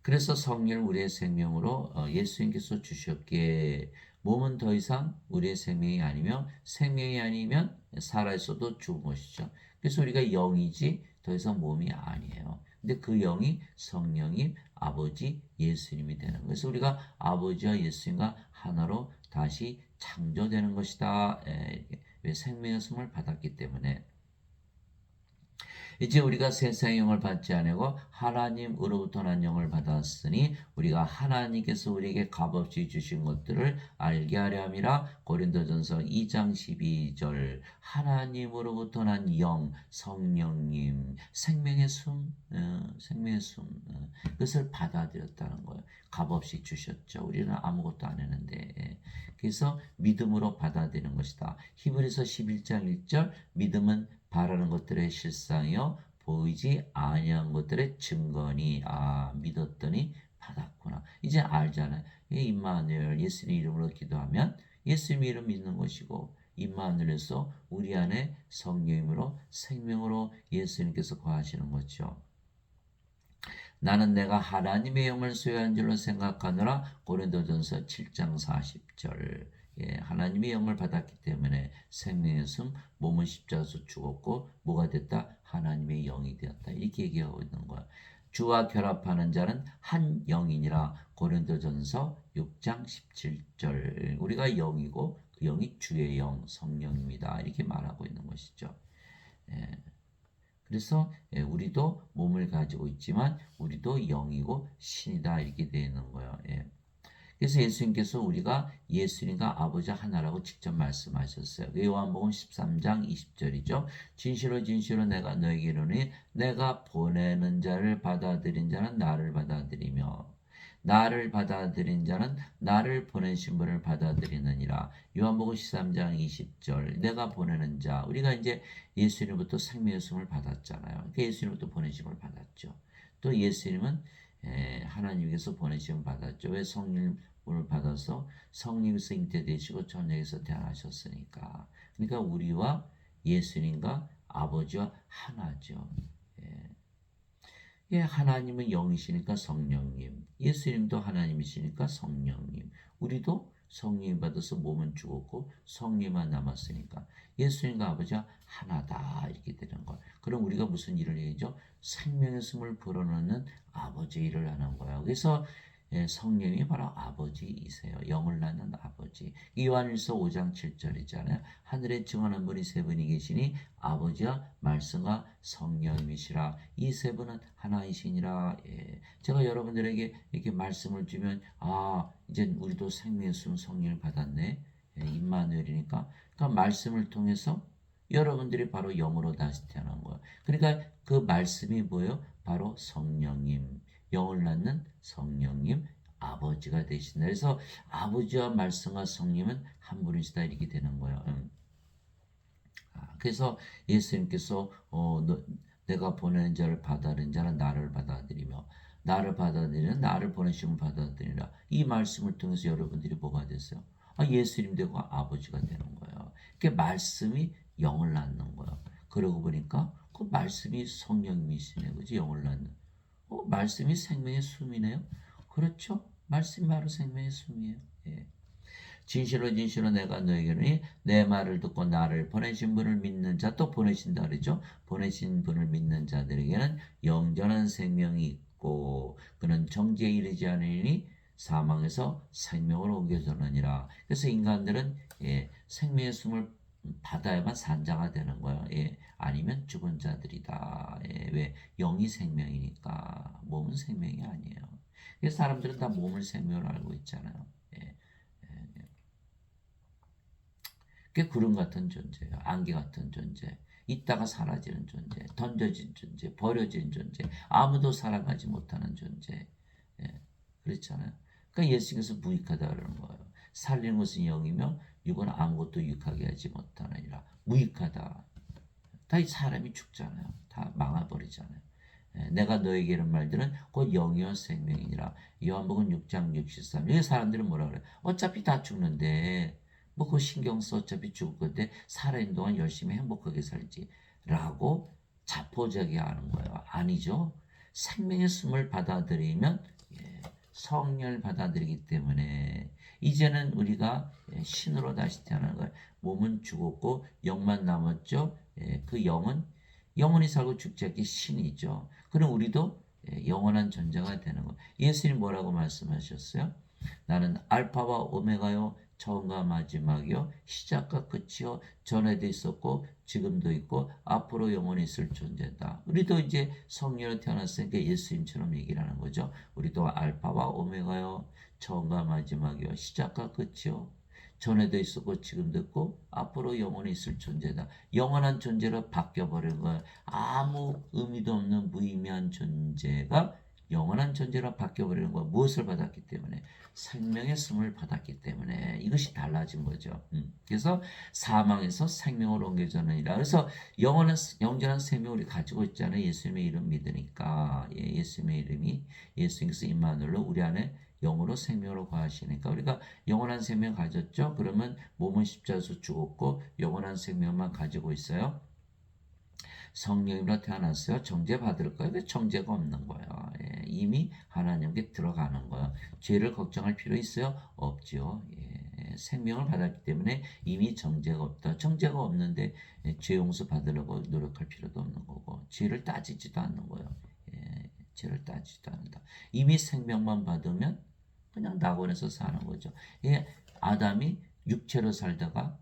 그래서 성령을 우리의 생명으로 예수님께서 주셨기에 몸은 더 이상 우리의 생명이 아니며 생명이 아니면 살아있어도 죽은 것이죠. 그래서 우리가 영이지 더 이상 몸이 아니에요. 근데 그 영이 성령님, 아버지, 예수님이 되는 거예요. 그래서 우리가 아버지와 예수님과 하나로 다시 창조되는 것이다. 왜 생명의 숨을 받았기 때문에 이제 우리가 세상의 영을 받지 아니고 하나님으로부터 난 영을 받았으니 우리가 하나님께서 우리에게 값없이 주신 것들을 알게 하려 함이라. 고린도전서 2장 12절 하나님으로부터 난 영, 성령님, 생명의 숨, 그것을 받아들였다는 거예요. 값없이 주셨죠. 우리는 아무것도 안 했는데. 그래서 믿음으로 받아들이는 것이다. 히브리서 11장 1절 믿음은 바라는 것들의 실상이요 보이지 아니한 것들의 증거니. 믿었더니 받았구나. 이제 알잖아요. 임마누엘 예수님 이름으로 기도하면 예수님 이름 믿는 것이고 임마누엘에서 우리 안에 성령님으로 생명으로 예수님께서 거하시는 거죠. 나는 내가 하나님의 영을 소유한 줄로 생각하느라. 고린도전서 7장 40절. 하나님의 영을 받았기 때문에 생명의 숨, 몸은 십자가에서 죽었고 뭐가 됐다? 하나님의 영이 되었다. 이렇게 얘기하고 있는 거야. 주와 결합하는 자는 한 영이니라. 고린도전서 6장 17절. 우리가 영이고 그 영이 주의 영, 성령입니다. 이렇게 말하고 있는 것이죠. 그래서 우리도 몸을 가지고 있지만 우리도 영이고 신이다 이렇게 되어 있는 거예요. 그래서 예수님께서 우리가 예수님과 아버지 하나라고 직접 말씀하셨어요. 요한복음 13장 20절이죠. 진실로 진실로 내가 너에게 이르노니 내가 보내는 자를 받아들인 자는 나를 받아들이며 나를 받아들인 자는 나를 보내신 분을 받아들이느니라. 요한복음 13장 20절. 내가 보내는 자. 우리가 이제 예수님부터 생명의 숨을 받았잖아요. 그러니까 예수님부터 보내심을 받았죠. 또 예수님은 하나님께서 보내심을 받았죠. 왜? 성령을 받아서 성령에서 잉태되시고 천국에서 태어나셨으니까. 그러니까 우리와 예수님과 아버지와 하나죠. 하나님은 영이시니까 성령님, 예수님도 하나님이시니까 성령님, 우리도 성령 받아서 몸은 죽었고 성령만 남았으니까 예수님과 아버지가 하나다 이렇게 되는 거예요. 그럼 우리가 무슨 일을 해야죠? 생명의 숨을 불어넣는 아버지 일을 하는 거예요. 그래서 성령이 바로 아버지이세요. 영을 낳는 아버지. 요한일서 5장 7절이잖아요. 하늘에 증언한 분이 세 분이 계시니 아버지와 말씀과 성령이시라. 이 세 분은 하나이시니라. 제가 여러분들에게 이렇게 말씀을 주면 이제 우리도 생명의 숨 성령을 받았네. 임마누엘이니까. 그러니까 말씀을 통해서 여러분들이 바로 영으로 다시 태어난 거예요. 그러니까 그 말씀이 뭐예요? 바로 성령님. 영을 낳는 성령님 아버지가 되신다. 그래서 아버지와 말씀과 성령은 한 분이시다 이렇게 되는 거예요. 그래서 예수님께서 내가 보내는 자를 받아들인 자는 나를 받아들이며 나를 받아들이는 나를 보내심을 받아들이라. 이 말씀을 통해서 여러분들이 뭐가 됐어요? 예수님 되고 아버지가 되는 거예요. 그 말씀이 영을 낳는 거예요. 그러고 보니까 그 말씀이 성령이시네, 그지? 영을 낳는. 말씀이 생명의 숨이네요. 그렇죠? 말씀이 바로 생명의 숨이에요. 진실로 진실로 내가 너에게는 내 말을 듣고 나를 보내신 분을 믿는 자, 또 보내신다 그러죠. 보내신 분을 믿는 자들에게는 영전한 생명이 있고 그는 정죄에 이르지 않으니 사망에서 생명으로 옮겨졌느니라. 그래서 인간들은 생명의 숨을 받아야만 산자가 되는 거예요. 아니면 죽은 자들이다. 왜? 영이 생명이니까 몸은 생명이 아니에요. 그래서 사람들은 다 몸을 생명으로 알고 있잖아요. 예. 그게 구름 같은 존재예요. 안개 같은 존재. 있다가 사라지는 존재. 던져진 존재. 버려진 존재. 아무도 살아가지 못하는 존재. 예, 그렇잖아요. 그러니까 예수님께서 무익하다 그러는 거예요. 살리는 것은 영이며 육은 아무것도 유익하게 하지 못하느니라. 무익하다. 다 이 사람이 죽잖아요. 다 망해버리잖아요. 내가 너에게 이런 말들은 곧 영이요 생명이니라. 요한복음 6장 63. 이 사람들은 뭐라 그래? 어차피 다 죽는데 뭐 그거 신경 써 어차피 죽을 건데 살아있는 동안 열심히 행복하게 살지 라고 자포자기하는 거예요. 아니죠. 생명의 숨을 받아들이면 성령을 받아들이기 때문에 이제는 우리가 신으로 다시 태어나는 거예요. 몸은 죽었고 영만 남았죠. 그 영은 영원히 살고 죽지 않게 신이죠. 그럼 우리도 영원한 존재가 되는 거예요. 예수님 뭐라고 말씀하셨어요? 나는 알파와 오메가요 처음과 마지막이요 시작과 끝이요 전에도 있었고 지금도 있고 앞으로 영원히 있을 존재다. 우리도 이제 성령으로 태어났으니까 예수님처럼 얘기를 하는 거죠. 우리도 알파와 오메가요 처음과 마지막이요 시작과 끝이요 전에도 있었고 지금도 있고 앞으로 영원히 있을 존재다. 영원한 존재로 바뀌어버린 거야. 아무 의미도 없는 무의미한 존재가 영원한 존재로 바뀌어버리는 거야. 무엇을 받았기 때문에? 생명의 숨을 받았기 때문에 이것이 달라진 거죠. 그래서 사망에서 생명으로 옮겨졌느니라. 그래서 영원한 영원한 생명을 우리 가지고 있잖아요. 예수님의 이름 믿으니까 예수님의 이름이 예수님께서 임마누엘로 우리 안에 영으로 생명으로 거하시니까 우리가 영원한 생명 가졌죠. 그러면 몸은 십자가에서 죽었고 영원한 생명만 가지고 있어요. 성령으로 태어났어요. 정죄 받을 거예요. 근데 정죄가 없는 거예요. 이미 하나님께 들어가는 거예요. 죄를 걱정할 필요 있어요? 없죠. 생명을 받았기 때문에 이미 정죄가 없다. 정죄가 없는데 죄 용서 받으려고 노력할 필요도 없는 거고 죄를 따지지도 않는 거예요. 죄를 따지지도 않는다. 이미 생명만 받으면 그냥 낙원에서 사는 거죠. 아담이 육체로 살다가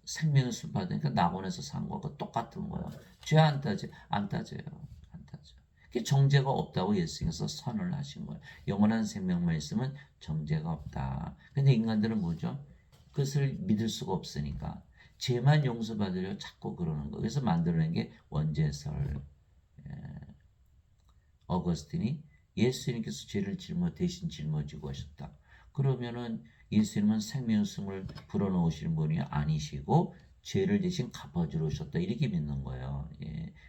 생명의 수 받으니까 낙원에서 산 거하고 똑같은 거예요. 죄 안 따져요. 안 따져요. 안 따져. 그게 정죄가 없다고 예수님께서 선을 하신 거예요. 영원한 생명만 있으면 정죄가 없다. 근데 인간들은 뭐죠? 그것을 믿을 수가 없으니까 죄만 용서받으려 자꾸 그러는 거예요. 그래서 만들어낸 게 원죄설. 어거스틴이 예수님께서 죄를 대신 짊어지고 하셨다. 그러면은 예수님은 생명의 숨을 불어넣으시는 분이 아니시고 죄를 대신 갚아주러 오셨다. 이렇게 믿는 거예요.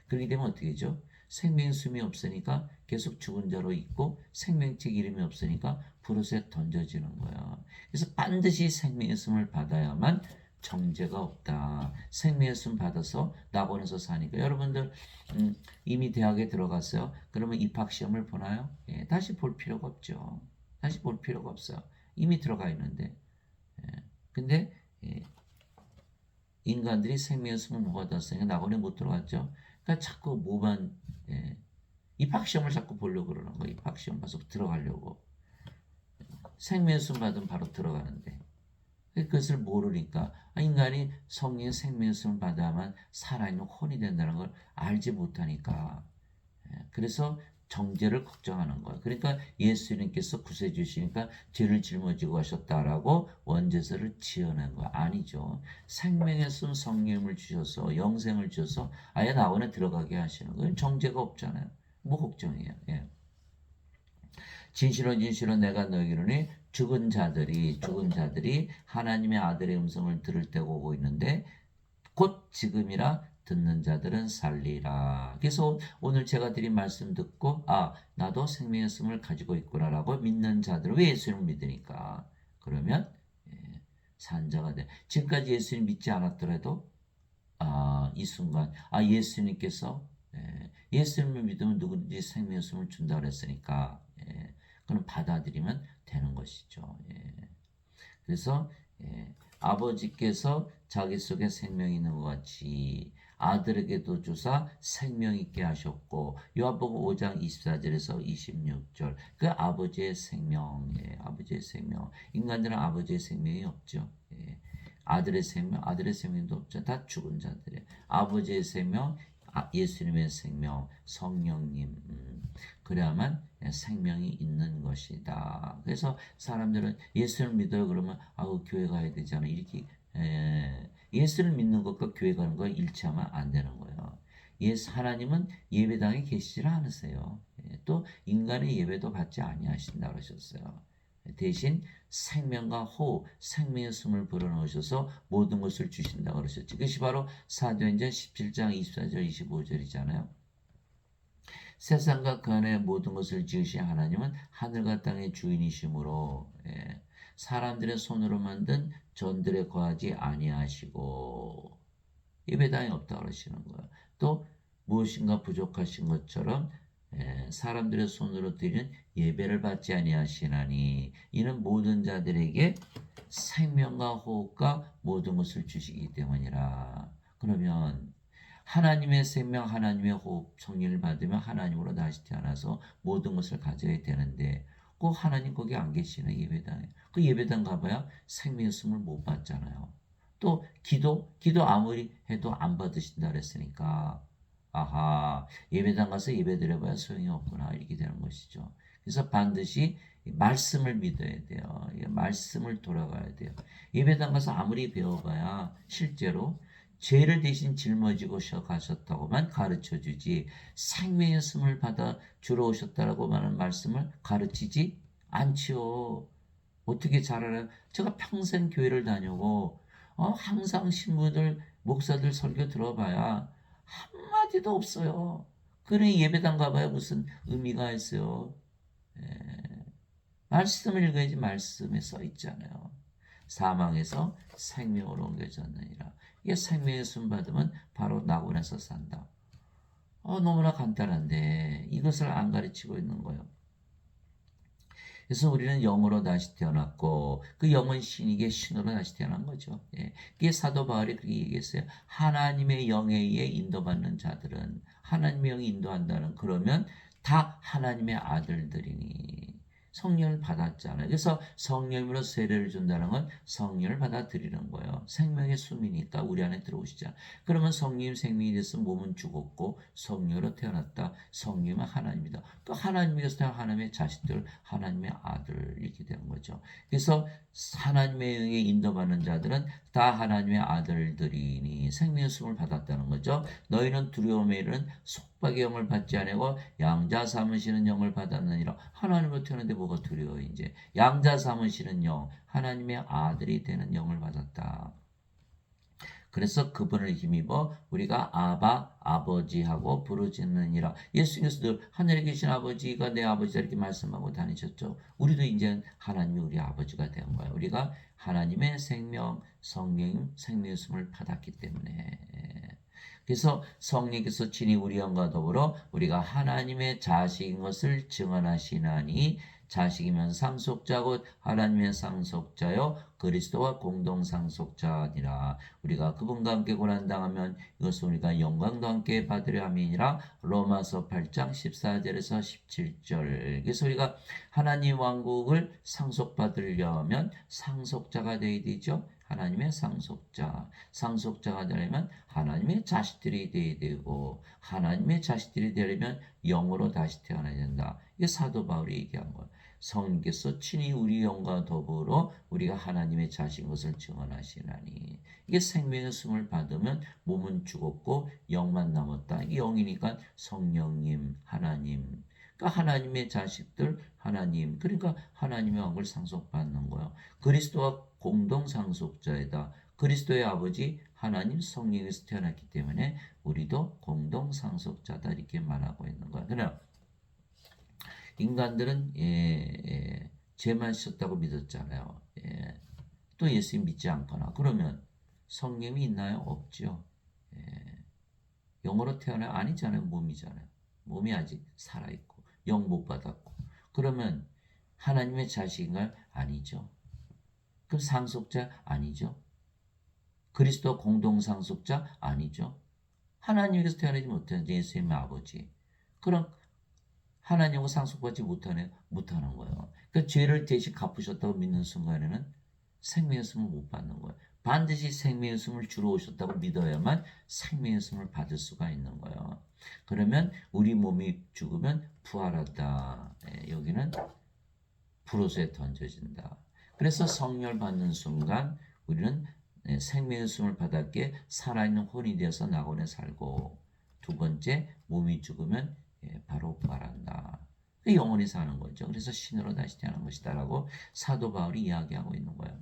그렇게 되면 어떻게 되죠? 생명의 숨이 없으니까 계속 죽은 자로 있고 생명책 이름이 없으니까 불옷에 던져지는 거예요. 그래서 반드시 생명의 숨을 받아야만 정죄가 없다. 생명의 숨 받아서 낙원에서 사니까 여러분들 이미 대학에 들어갔어요. 그러면 입학 시험을 보나요? 다시 볼 필요가 없죠. 다시 볼 필요가 없어요. 이미 들어가 있는데. 근데 인간들이 생명의 숨을 못 받았으니까 낙원에 못 들어갔죠. 그러니까 자꾸 뭐만 입학 시험을 자꾸 보려고 그러는 거예요. 입학 시험 봐서 들어가려고. 생명의 숨 받으면 바로 들어가는데. 그것을 모르니까 인간이 성령의 생명을 받아야만 살아있는 혼이 된다는 걸 알지 못하니까 그래서 정죄를 걱정하는 거예요. 그러니까 예수님께서 구세 주시니까 죄를 짊어지고 하셨다라고 원죄서를 지어낸 거 아니죠. 생명의 숨 성령을 주셔서 영생을 주셔서 아예 낙원에 들어가게 하시는 거예요. 정죄가 없잖아요. 뭐 걱정이에요. 진실로 내가 너에게 이르노니 죽은 자들이 하나님의 아들의 음성을 들을 때가 오고 있는데 곧 지금이라 듣는 자들은 살리라. 그래서 오늘 제가 드린 말씀 듣고 나도 생명의 숨을 가지고 있구나라고 믿는 자들 왜 예수님을 믿으니까 그러면 산 자가 돼. 지금까지 예수님 믿지 않았더라도 이 순간 예수님께서 예수님을 믿으면 누구든지 생명의 숨을 준다 그랬으니까 그럼 받아들이면 되는 것이죠. 그래서 아버지께서 자기 속에 생명이 있는 것 같이 아들에게도 주사 생명 있게 하셨고 요한복음 5장 24절에서 26절 그 아버지의 생명, 예, 아버지의 생명. 인간들은 아버지의 생명이 없죠. 예. 아들의 생명도 없죠. 다 죽은 자들이에요. 아버지의 생명, 예수님의 생명, 성령님, 그래야만 생명이 있는 것이다. 그래서 사람들은 예수를 믿어요 그러면 아우 교회 가야 되잖아 이렇게 예수를 믿는 것과 교회 가는 거 일치하면 안 되는 거예요. 하나님은 예배당에 계시질 않으세요. 또 인간의 예배도 받지 아니하신다 그러셨어요. 대신 생명과 호흡, 생명의 숨을 불어넣으셔서 모든 것을 주신다 그러셨지. 그것이 바로 사도행전 17장 24절 25절이잖아요. 세상과 그 안에 모든 것을 지으신 하나님은 하늘과 땅의 주인이시므로 사람들의 손으로 만든 전들에 거하지 아니하시고 예배당이 없다 그러시는 거예요. 또 무엇인가 부족하신 것처럼 사람들의 손으로 드리는 예배를 받지 아니하시나니 이는 모든 자들에게 생명과 호흡과 모든 것을 주시기 때문이라. 그러면 하나님의 생명, 하나님의 호흡, 성령을 받으면 하나님으로 다시 태어나서 모든 것을 가져야 되는데 꼭 하나님 거기 안 계시는 예배당에 그 예배당 가봐야 생명의 숨을 못 받잖아요. 또 기도 아무리 해도 안 받으신다 그랬으니까 아하 예배당 가서 예배 드려봐야 소용이 없구나 이렇게 되는 것이죠. 그래서 반드시 말씀을 믿어야 돼요. 말씀을 돌아가야 돼요. 예배당 가서 아무리 배워봐야 실제로 죄를 대신 짊어지고 가셨다고만 가르쳐주지 생명의 숨을 받아 주러 오셨다라고 하는 말씀을 가르치지 않지요. 어떻게 잘 알아요? 제가 평생 교회를 다니고 항상 신부들, 목사들 설교 들어봐야 한마디도 없어요. 그러니 예배당 가봐야 무슨 의미가 있어요. 말씀을 읽어야지 말씀에 써 있잖아요. 사망에서 생명으로 옮겨졌느니라. 이게 생명의 숨 받으면 바로 낙원에서 산다. 너무나 간단한데 이것을 안 가르치고 있는 거예요. 그래서 우리는 영으로 다시 태어났고 그 영은 신에게 신으로 다시 태어난 거죠. 그게 사도 바울이 그렇게 얘기했어요. 하나님의 영에 의해 인도받는 자들은 하나님의 영이 인도한다는 그러면 다 하나님의 아들들이니 성령을 받았잖아요. 그래서 성령으로 세례를 준다는 건 성령을 받아들이는 거예요. 생명의 숨이니까 우리 안에 들어오시잖아요. 그러면 성령 생명이 돼서 몸은 죽었고 성령으로 태어났다. 성령은 하나님이다. 또 하나님께서 태어난 하나님의 자식들, 하나님의 아들 이렇게 되는 거죠. 그래서 하나님의 영에 인도받는 자들은 다 하나님의 아들들이니 생명의 숨을 받았다는 거죠. 너희는 두려움에 이르는 속박의 영을 받지 아니하고 양자 삼으시는 영을 받았느니라. 하나님으로 태어났는데 뭐가 두려워 이제. 양자 삼으시는 영, 하나님의 아들이 되는 영을 받았다. 그래서 그분을 힘입어 우리가 아바 아버지하고 부르짖느니라. 예수님께서도 하늘에 계신 아버지가 내 아버지다 이렇게 말씀하고 다니셨죠. 우리도 이제 하나님이 우리 아버지가 된 거예요. 우리가 하나님의 생명, 성령, 생명의 숨을 받았기 때문에. 그래서 성령께서 친히 우리 영과 더불어 우리가 하나님의 자식인 것을 증언하시나니 자식이면 상속자 곧 하나님의 상속자요 그리스도와 공동 상속자니라. 우리가 그분과 함께 고난당하면 이것은 우리가 영광도 함께 받으려 함이니라. 로마서 8장 14절에서 17절. 그래서 우리가 하나님 왕국을 상속받으려면 상속자가 되어야 되죠. 하나님의 상속자가 되려면 하나님의 자식들이 되어야 되고 하나님의 자식들이 되려면 영으로 다시 태어나야 된다. 이게 사도 바울이 얘기한 거예요. 성령께서 친히 우리 영과 더불어 우리가 하나님의 자식인 것을 증언하시나니 이게 생명의 숨을 받으면 몸은 죽었고 영만 남았다. 이게 영이니까 성령님, 하나님. 그러니까 하나님의 자식들, 하나님. 그러니까 하나님의 왕을 상속받는 거예요. 그리스도와 공동 상속자이다. 그리스도의 아버지 하나님 성령에서 태어났기 때문에 우리도 공동 상속자다 이렇게 말하고 있는 거야. 그러나 인간들은 죄만 씻었다고 믿었잖아요. 또 예수님 믿지 않거나 그러면 성령이 있나요? 없죠. 영으로 태어나요? 아니잖아요. 몸이잖아요. 몸이 아직 살아있고 영 못 받았고 그러면 하나님의 자식인가요? 아니죠. 그럼 상속자 아니죠. 그리스도 공동 상속자 아니죠. 하나님에게서 태어나지 못한 예수님의 아버지. 그럼 하나님과 상속받지 못하는 거예요. 그러니까 죄를 대신 갚으셨다고 믿는 순간에는 생명의 숨을 못 받는 거예요. 반드시 생명의 숨을 주러 오셨다고 믿어야만 생명의 숨을 받을 수가 있는 거예요. 그러면 우리 몸이 죽으면 부활한다. 여기는 불호수에 던져진다. 그래서 성령을 받는 순간 우리는 생명의 숨을 받았기에 살아있는 혼이 되어서 낙원에 살고, 두 번째 몸이 죽으면 바로 부활한다. 영원히 사는 거죠. 그래서 신으로 다시 태어난 것이다라고 사도 바울이 이야기하고 있는 거예요.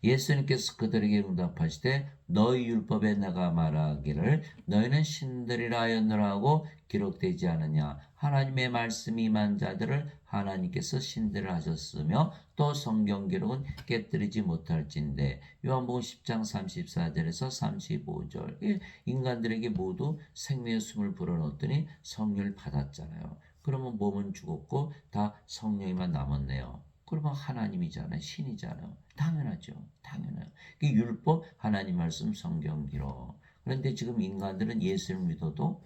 예수님께서 그들에게 응답하시되 너희 율법에 내가 말하기를 너희는 신들이라 하였노라고 기록되지 않느냐. 하나님의 말씀이 임한 자들을 하나님께서 신들을 하셨으며 또 성경 기록은 깨뜨리지 못할진대. 요한복음 10장 34절에서 35절. 인간들에게 모두 생명의 숨을 불어넣었더니 성령을 받았잖아요. 그러면 몸은 죽었고 다 성령이만 남았네요. 그러면 하나님이잖아요. 신이잖아요. 당연하죠. 당연해요. 율법, 하나님 말씀, 성경 기록. 그런데 지금 인간들은 예수를 믿어도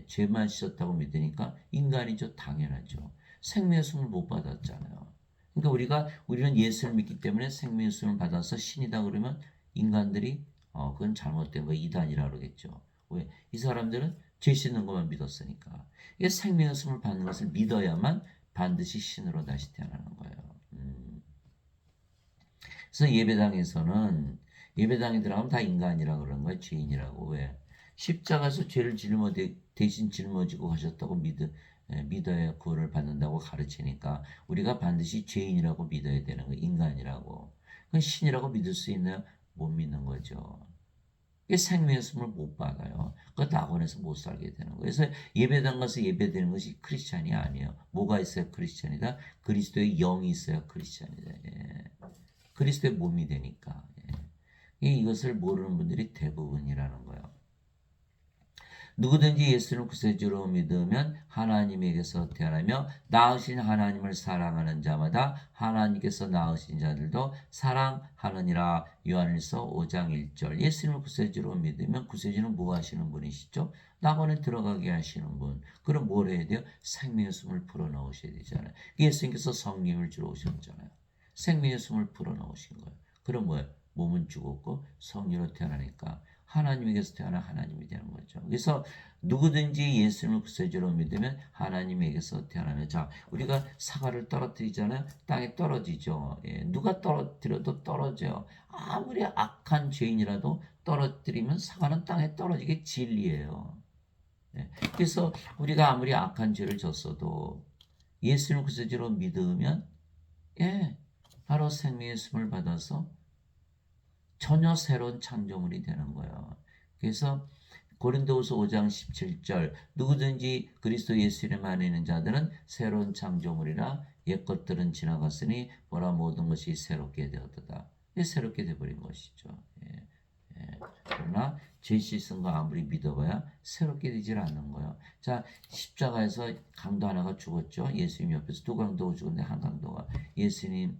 죄만 씻었다고 믿으니까 인간이죠. 당연하죠. 생명의 숨을 못 받았잖아요. 그러니까 우리는 예수를 믿기 때문에 생명의 숨을 받아서 신이다 그러면 인간들이 그건 잘못된 거 이단이라 그러겠죠. 왜? 이 사람들은 죄 씻는 것만 믿었으니까. 이게 생명의 숨을 받는 것을 믿어야만 반드시 신으로 다시 태어나는 거예요. 그래서 예배당에 들어가면 다 인간이라고 그러는 거예요. 죄인이라고. 왜? 십자가에서 죄를 대신 짊어지고 가셨다고 믿어야 구원을 받는다고 가르치니까 우리가 반드시 죄인이라고 믿어야 되는 거예요. 인간이라고. 그건 신이라고 믿을 수 있나요? 못 믿는 거죠. 생명의 숨을 못 받아요. 그 낙원에서 못 살게 되는 거예요. 그래서 예배당 가서 예배드리는 것이 크리스찬이 아니에요. 뭐가 있어야 크리스찬이다? 그리스도의 영이 있어야 크리스찬이다. 예. 그리스도의 몸이 되니까. 예. 이것을 모르는 분들이 대부분이라는 거예요. 누구든지 예수를 구세주로 믿으면 하나님에게서 태어나며 낳으신 하나님을 사랑하는 자마다 하나님께서 낳으신 자들도 사랑하느니라. 요한일서 5장 1절. 예수님을 구세주로 믿으면 구세주는 뭐 하시는 분이시죠? 낙원에 들어가게 하시는 분. 그럼 뭘 해야 돼요? 생명의 숨을 불어넣으셔야 되잖아요. 예수님께서 성령을 주러 오셨잖아요. 생명의 숨을 불어넣으신 거예요. 그럼 뭐예요? 몸은 죽었고 성령으로 태어나니까 하나님에게서 태어난 하나님이 되는 거죠. 그래서 누구든지 예수님을 구세주로 믿으면 하나님에게서 태어나며, 자, 우리가 사과를 떨어뜨리잖아요. 땅에 떨어지죠. 예, 누가 떨어뜨려도 떨어져요. 아무리 악한 죄인이라도 떨어뜨리면 사과는 땅에 떨어지게 진리예요. 예, 그래서 우리가 아무리 악한 죄를 졌어도 예수님을 구세주로 믿으면 바로 생명의 숨을 받아서 전혀 새로운 창조물이 되는 거예요. 그래서 고린도후서 5장 17절 누구든지 그리스도 예수 이름 안에 있는 자들은 새로운 창조물이라 옛 것들은 지나갔으니 보라 모든 것이 새롭게 되었다. 새롭게 되어버린 것이죠. 그러나 죄 씻은 거 아무리 믿어봐야 새롭게 되질 않는 거예요. 자, 십자가에서 강도 하나가 죽었죠. 예수님 옆에서 두 강도가 죽었는데 한 강도가 예수님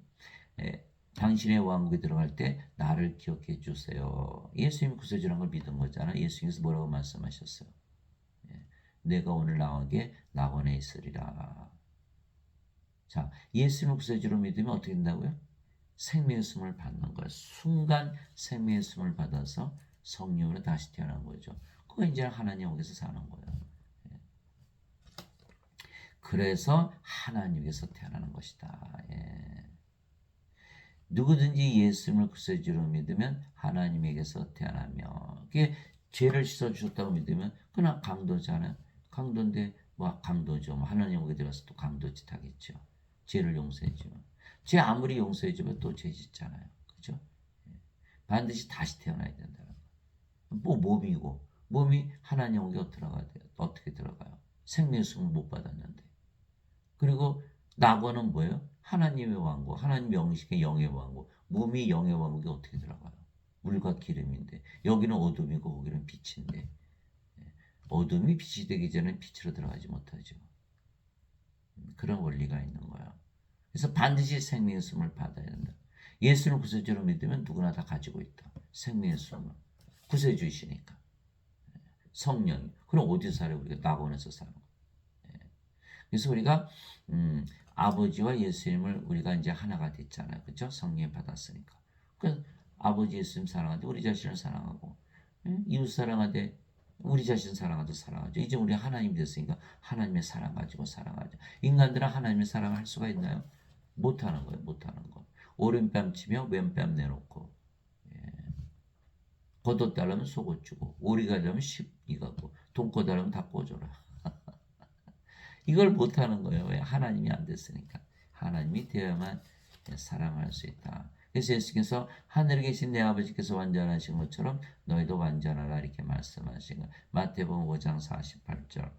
당신의 왕국에 들어갈 때 나를 기억해 주세요. 예수님 구세주라는 걸 믿은 거잖아. 예수님께서 뭐라고 말씀하셨어요? 내가 오늘 나오게 낙원에 있으리라. 자, 예수님 구세주로 믿으면 어떻게 된다고요? 생명의 숨을 받는 거예요. 순간 생명의 숨을 받아서 성령으로 다시 태어난 거죠. 그거 이제 하나님 여기서 사는 거예요. 그래서 하나님께서 태어나는 것이다. 누구든지 예수님을 구세주로 믿으면 하나님에게서 태어나며, 그게 죄를 씻어주셨다고 믿으면 그냥 강도잖아요. 강도인데 뭐 강도죠. 하나님 오게 들어서 또 강도짓 하겠죠. 죄를 용서해주면. 죄 아무리 용서해주면 또 죄 짓잖아요. 그죠? 반드시 다시 태어나야 된다는 거예요. 뭐 몸이 하나님 오게 어떻게 들어가요? 생명의 숨을 못 받았는데. 그리고 낙원은 뭐예요? 하나님의 왕국, 하나님 영식의 영의 왕국. 몸이 영의 왕국에 어떻게 들어가요? 물과 기름인데 여기는 어둠이고 거기는 빛인데 어둠이 빛이 되기 전에 빛으로 들어가지 못하죠. 그런 원리가 있는 거야. 그래서 반드시 생명의 숨을 받아야 된다. 예수를 구세주로 믿으면 누구나 다 가지고 있다. 생명의 숨을. 구세주이시니까. 성령이. 그럼 어디서 살아요? 우리가 낙원에서 사는 거예요. 예. 그래서 우리가 아버지와 예수님을 우리가 이제 하나가 됐잖아요. 그렇죠? 성령 받았으니까. 그 아버지 예수님 사랑하되 우리 자신을 사랑하고 이웃 사랑하되 우리 자신 사랑하도 사랑하죠. 이제 우리 하나님 됐으니까 하나님의 사랑 가지고 사랑하죠. 인간들은 하나님의 사랑을 할 수가 있나요? 못하는 거예요. 못하는 거. 오른뺨 치며 왼뺨 내놓고 겉옷 달라면 속옷 주고 오리가 되면 십이 가고 돈꿔 달라면 다 꿔줘라. 이걸 못하는 거예요. 왜? 하나님이 안 됐으니까. 하나님이 되어야만 사랑할 수 있다. 그래서 예수께서 하늘에 계신 내 아버지께서 완전하신 것처럼 너희도 완전하라 이렇게 말씀하신 거예요. 마태복음 5장 48절.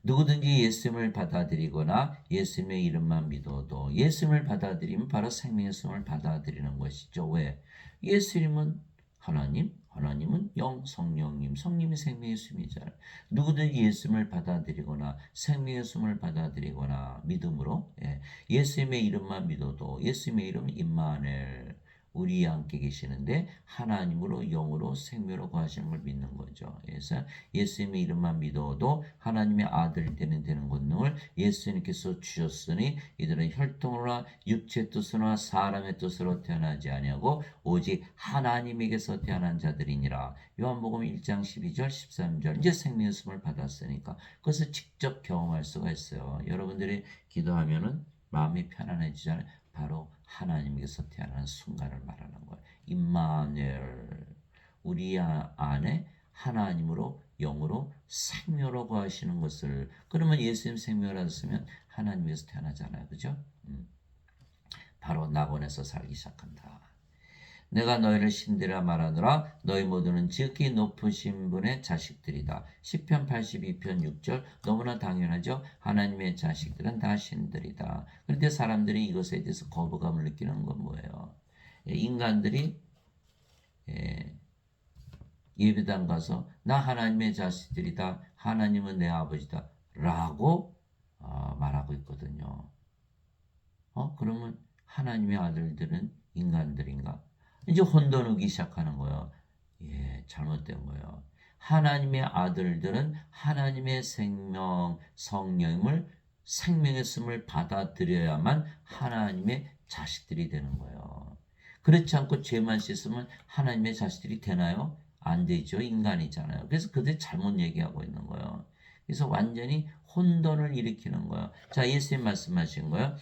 누구든지 예수님을 받아들이거나 예수님의 이름만 믿어도 예수님을 받아들이면 바로 생명의 숨을 받아들이는 것이죠. 왜? 예수님은 하나님, 하나님은 영, 성령님, 성령이 생명의 숨이잖아요. 누구든지 예수님을 받아들이거나 생명의 숨을 받아들이거나 믿음으로 예수님의 이름만 믿어도 예수님의 이름은 임마누엘 우리 함께 계시는데 하나님으로 영으로 생명으로 거하시는 걸 믿는 거죠. 그래서 예수님의 이름만 믿어도 하나님의 아들 되는 권능을 예수님께서 주셨으니 이들은 혈통으로나 육체의 뜻으로나 사람의 뜻으로 태어나지 아니하고 오직 하나님에게서 태어난 자들이니라. 요한복음 1장 12절 13절 이제 생명의 숨을 받았으니까 그것을 직접 경험할 수가 있어요. 여러분들이 기도하면은 마음이 편안해지잖아요. 바로 하나님께서 태어나는 순간을 말하는 거예요. 임마누엘 우리 안에 하나님으로 영으로 생명으로 거하시는 것을 그러면 예수님 생명을 받았으면 하나님께서 태어나잖아요. 그죠? 바로 낙원에서 살기 시작한다. 내가 너희를 신들이라 말하노라 너희 모두는 지극히 높으신 분의 자식들이다. 시편 82편 6절 너무나 당연하죠. 하나님의 자식들은 다 신들이다. 그런데 사람들이 이것에 대해서 거부감을 느끼는 건 뭐예요? 인간들이 예배당 가서 나 하나님의 자식들이다. 하나님은 내 아버지다. 라고 말하고 있거든요. 그러면 하나님의 아들들은 인간들인가? 이제 혼돈하기 시작하는 거예요. 잘못된 거예요. 하나님의 아들들은 하나님의 생명, 성령을 생명의 숨을 받아들여야만 하나님의 자식들이 되는 거예요. 그렇지 않고 죄만 씻으면 하나님의 자식들이 되나요? 안 되죠. 인간이잖아요. 그래서 그들이 잘못 얘기하고 있는 거예요. 그래서 완전히 혼돈을 일으키는 거예요. 자, 예수님 말씀하신 거예요.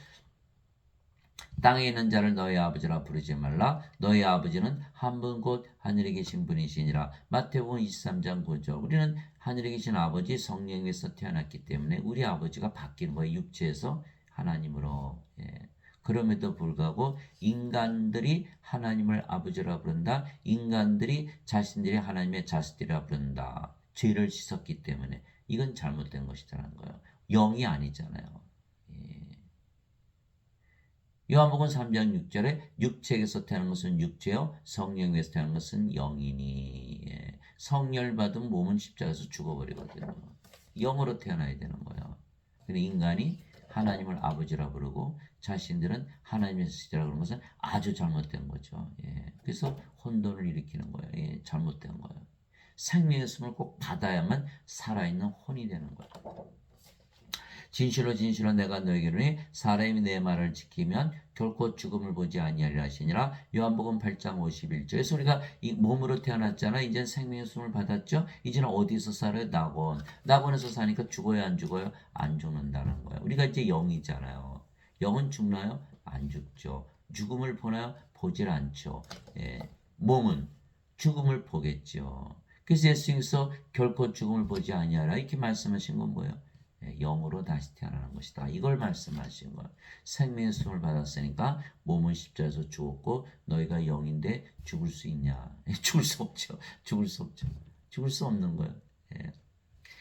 땅에 있는 자를 너희 아버지라 부르지 말라. 너희 아버지는 한 분 곧 하늘에 계신 분이시니라. 마태복음 23장 9절. 우리는 하늘에 계신 아버지 성령에서 태어났기 때문에 우리 아버지가 바뀌는 거예요. 육체에서 하나님으로. 그럼에도 불구하고 인간들이 하나님을 아버지라 부른다. 인간들이 자신들이 하나님의 자식들이라 부른다. 죄를 씻었기 때문에 이건 잘못된 것이라는 거예요. 영이 아니잖아요. 요한복음 3장 6절에 육체에서 태어난 것은 육체요 성령에서 태어난 것은 영이니 성령을 받은 몸은 십자가에서 죽어버리거든요. 영으로 태어나야 되는 거예요. 근데 인간이 하나님을 아버지라 부르고 자신들은 하나님의 자식이라 그러는 것은 아주 잘못된 거죠. 그래서 혼돈을 일으키는 거예요. 잘못된 거예요. 생명의 숨을 꼭 받아야만 살아있는 혼이 되는 거예요. 진실로 진실로 내가 너에게 이르노니 사람이 내 말을 지키면 결코 죽음을 보지 아니하리라 하시니라. 요한복음 8장 51절에서 우리가 이 몸으로 태어났잖아. 이제 생명의 숨을 받았죠. 이제는 어디서 살아요? 낙원. 낙원에서 사니까 죽어요 안 죽어요? 안 죽는다는 거예요. 우리가 이제 영이잖아요. 영은 죽나요? 안 죽죠. 죽음을 보나요? 보질 않죠. 몸은 죽음을 보겠죠. 그래서 예수님께서 결코 죽음을 보지 아니하라 이렇게 말씀하신 건 뭐예요? 영으로 다시 태어나는 것이다. 이걸 말씀하신 거예요. 생명의 숨을 받았으니까 몸은 십자가에서 죽었고 너희가 영인데 죽을 수 있냐? 죽을 수 없죠. 죽을 수 없죠. 죽을 수 없는 거예요.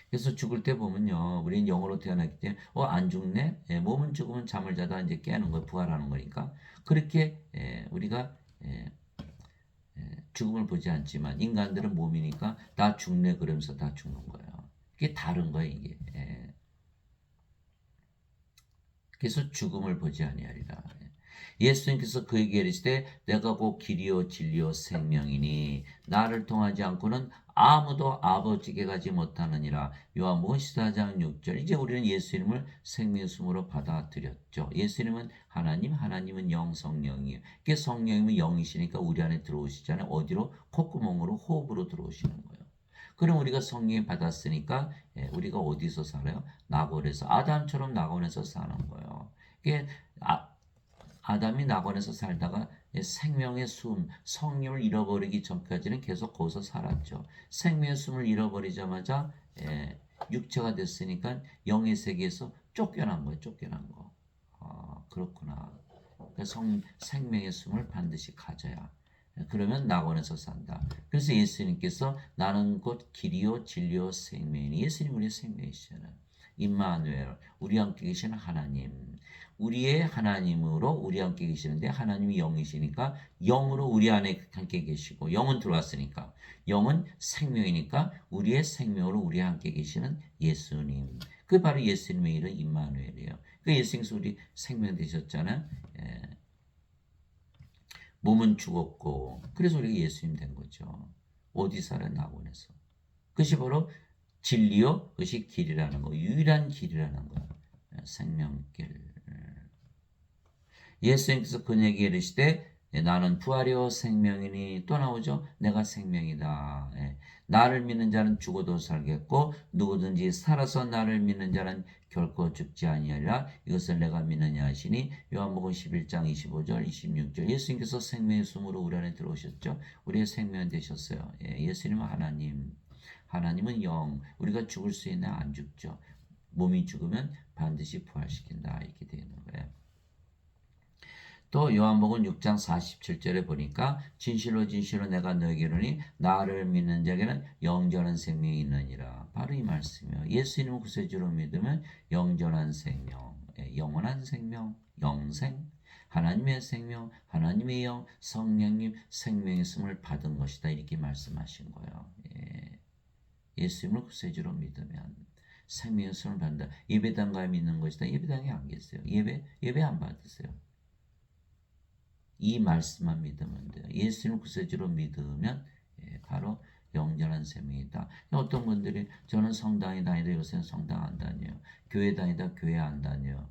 그래서 죽을 때 보면요. 우리는 영으로 태어났기 때문에 안 죽네? 몸은 죽으면 잠을 자다 이제 깨는 거예요. 부활하는 거니까. 그렇게 우리가 죽음을 보지 않지만 인간들은 몸이니까 다 죽네 그러면서 다 죽는 거예요. 이게 다른 거예요. 이게. 그래서 죽음을 보지 아니하리라. 예수님께서 그에게 이르시되 내가 곧 길이요 진리요 생명이니 나를 통하지 않고는 아무도 아버지께 가지 못하느니라. 요한복음 14장 6절. 이제 우리는 예수님을 생명의 숨으로 받아들였죠. 예수님은 하나님, 하나님은 영, 성령이에요. 그게 성령이면 영이시니까 우리 안에 들어오시잖아요. 어디로? 콧구멍으로, 호흡으로 들어오시는 거예요. 그럼 우리가 성령 받았으니까 우리가 어디서 살아요? 낙원에서. 아담처럼 낙원에서 사는 거예요. 이게 아담이 낙원에서 살다가 생명의 숨, 성령을 잃어버리기 전까지는 계속 거기서 살았죠. 생명의 숨을 잃어버리자마자 육체가 됐으니까 영의 세계에서 쫓겨난 거예요. 쫓겨난 거. 그렇구나. 그러니까 생명의 숨을 반드시 가져야. 그러면 낙원에서 산다. 그래서 예수님께서 나는 곧 길이요 진리요 생명이니 예수님 우리의 생명이시잖아요. 임마누엘 우리 함께 계시는 하나님. 우리의 하나님으로 우리 함께 계시는데 하나님이 영이시니까 영으로 우리 안에 함께 계시고 영은 들어왔으니까 영은 생명이니까 우리의 생명으로 우리 함께 계시는 예수님. 그게 바로 예수님의 이름 임마누엘이에요. 그 예수님께서 우리 생명 되셨잖아요. 몸은 죽었고 그래서 우리가 예수님 된 거죠. 어디 살아? 낙원에서. 그것이 바로 진리요 그것이 길이라는 거. 유일한 길이라는 거. 생명길. 예수님께서 그에게 이르시되 나는 부활이요 생명이니 또 나오죠. 내가 생명이다. 나를 믿는 자는 죽어도 살겠고 누구든지 살아서 나를 믿는 자는 결코 죽지 아니하리라. 이것을 내가 믿느냐 하시니 요한복음 11장 25절 26절 예수님께서 생명의 숨으로 우리 안에 들어오셨죠. 우리의 생명 되셨어요. 예수님은 하나님. 하나님은 영. 우리가 죽을 수 있나 안 죽죠. 몸이 죽으면 반드시 부활시킨다. 이렇게 되는 거예요. 또 요한복음 6장 47절에 보니까 진실로 진실로 내가 너에게 이르니 나를 믿는 자에게는 영전한 생명이 있느니라. 바로 이 말씀이에요. 예수님을 구세주로 믿으면 영전한 생명, 영원한 생명, 영생, 하나님의 생명, 하나님의 영, 성령님 생명의 숨을 받은 것이다. 이렇게 말씀하신 거예요. 예수님을 구세주로 믿으면 생명의 숨을 받는다. 예배당 가야 믿는 것이다. 예배당에 안 계세요. 예배 안 받으세요. 이 말씀만 믿으면 돼요. 예수님을 구세주로 믿으면 바로 영전한 생명이다. 어떤 분들이 저는 성당에 다니다 요새는 성당 안 다녀요. 교회 다니다 교회 안 다녀요.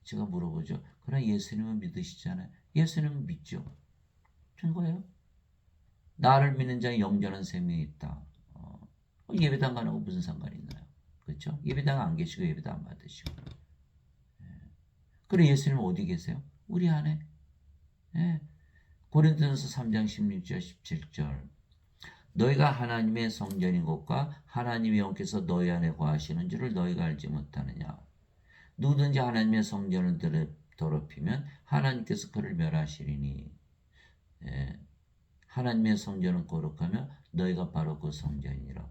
제가 물어보죠. 그러나 예수님을 믿으시잖아요. 예수님은 믿죠. 된 거예요. 나를 믿는 자에 영전한 생명이 있다. 예배당 가는 거 무슨 상관이 있나요? 그렇죠? 예배당 안 계시고 예배당 안 받으시고. 그래 예수님은 어디 계세요? 우리 안에. 고린도전서 3장 16절 17절 너희가 하나님의 성전인 것과 하나님의 영께서 너희 안에 거하시는 줄을 너희가 알지 못하느냐. 누구든지 하나님의 성전을 더럽히면 하나님께서 그를 멸하시리니 하나님의 성전은 거룩하며 너희가 바로 그 성전이라.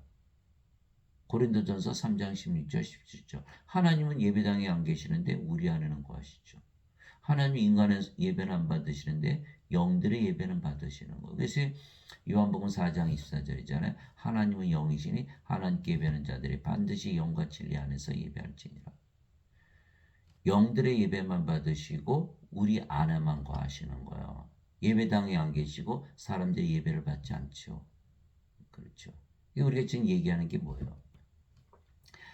고린도전서 3장 16절 17절 하나님은 예배당에 안 계시는데 우리 안에는 거하시죠. 하나님 인간의 예배는 안 받으시는데 영들의 예배는 받으시는 거. 그래서 요한복음 4장 24절이잖아요. 하나님은 영이시니 하나님께 예배하는 자들이 반드시 영과 진리 안에서 예배할지니라. 영들의 예배만 받으시고 우리 안에만 거하시는 거예요. 예배당에 안 계시고 사람들이 예배를 받지 않죠. 그렇죠. 우리가 지금 얘기하는 게 뭐예요?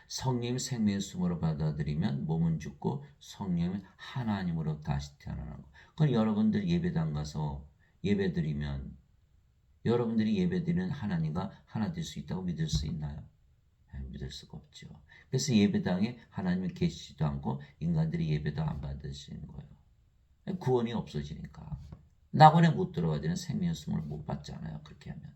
성령 생명의 숨으로 받아들이면 몸은 죽고 성령은 하나님으로 다시 태어나는 거. 그건 여러분들 예배당 가서 예배드리면 여러분들이 예배드리는 하나님과 하나 될 수 있다고 믿을 수 있나요? 믿을 수가 없죠. 그래서 예배당에 하나님이 계시지도 않고 인간들이 예배도 안 받으시는 거예요. 구원이 없어지니까. 낙원에 못 들어가지는 생명의 숨을 못 받잖아요. 그렇게 하면.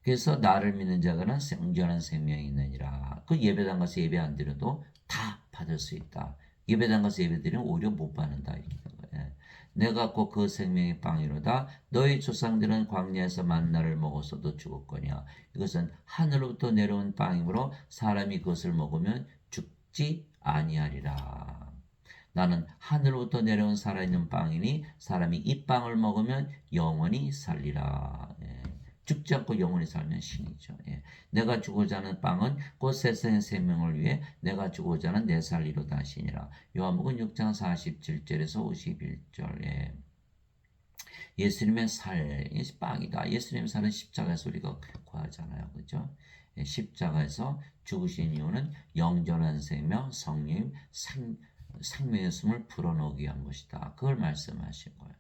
그래서 나를 믿는 자가는 영전한 생명이 있느니라. 그 예배당 가서 예배 안 드려도 다 받을 수 있다. 예배당 가서 예배 드리면 오히려 못 받는다. 이렇게 된 거예요. 내가 곧 그 생명의 빵이로다. 너희 조상들은 광야에서 만나를 먹었어도 죽었거니와. 이것은 하늘로부터 내려온 빵이므로 사람이 그것을 먹으면 죽지 아니하리라. 나는 하늘로부터 내려온 살아있는 빵이니 사람이 이 빵을 먹으면 영원히 살리라. 죽지 않고 영원히 살면 신이죠. 예. 내가 주고자 하는 빵은 곧 세상의 생명을 위해 내가 주고자 하는 내 살리로다 하시니라. 요한복음 6장 47절에서 51절. 예. 예수님의 살, 빵이다. 예수님의 살은 십자가에서 우리가 구하잖아요. 그죠? 예, 십자가에서 죽으신 이유는 영전한 생명, 성령, 생명의 숨을 불어넣기 위한 것이다. 그걸 말씀하신 거예요.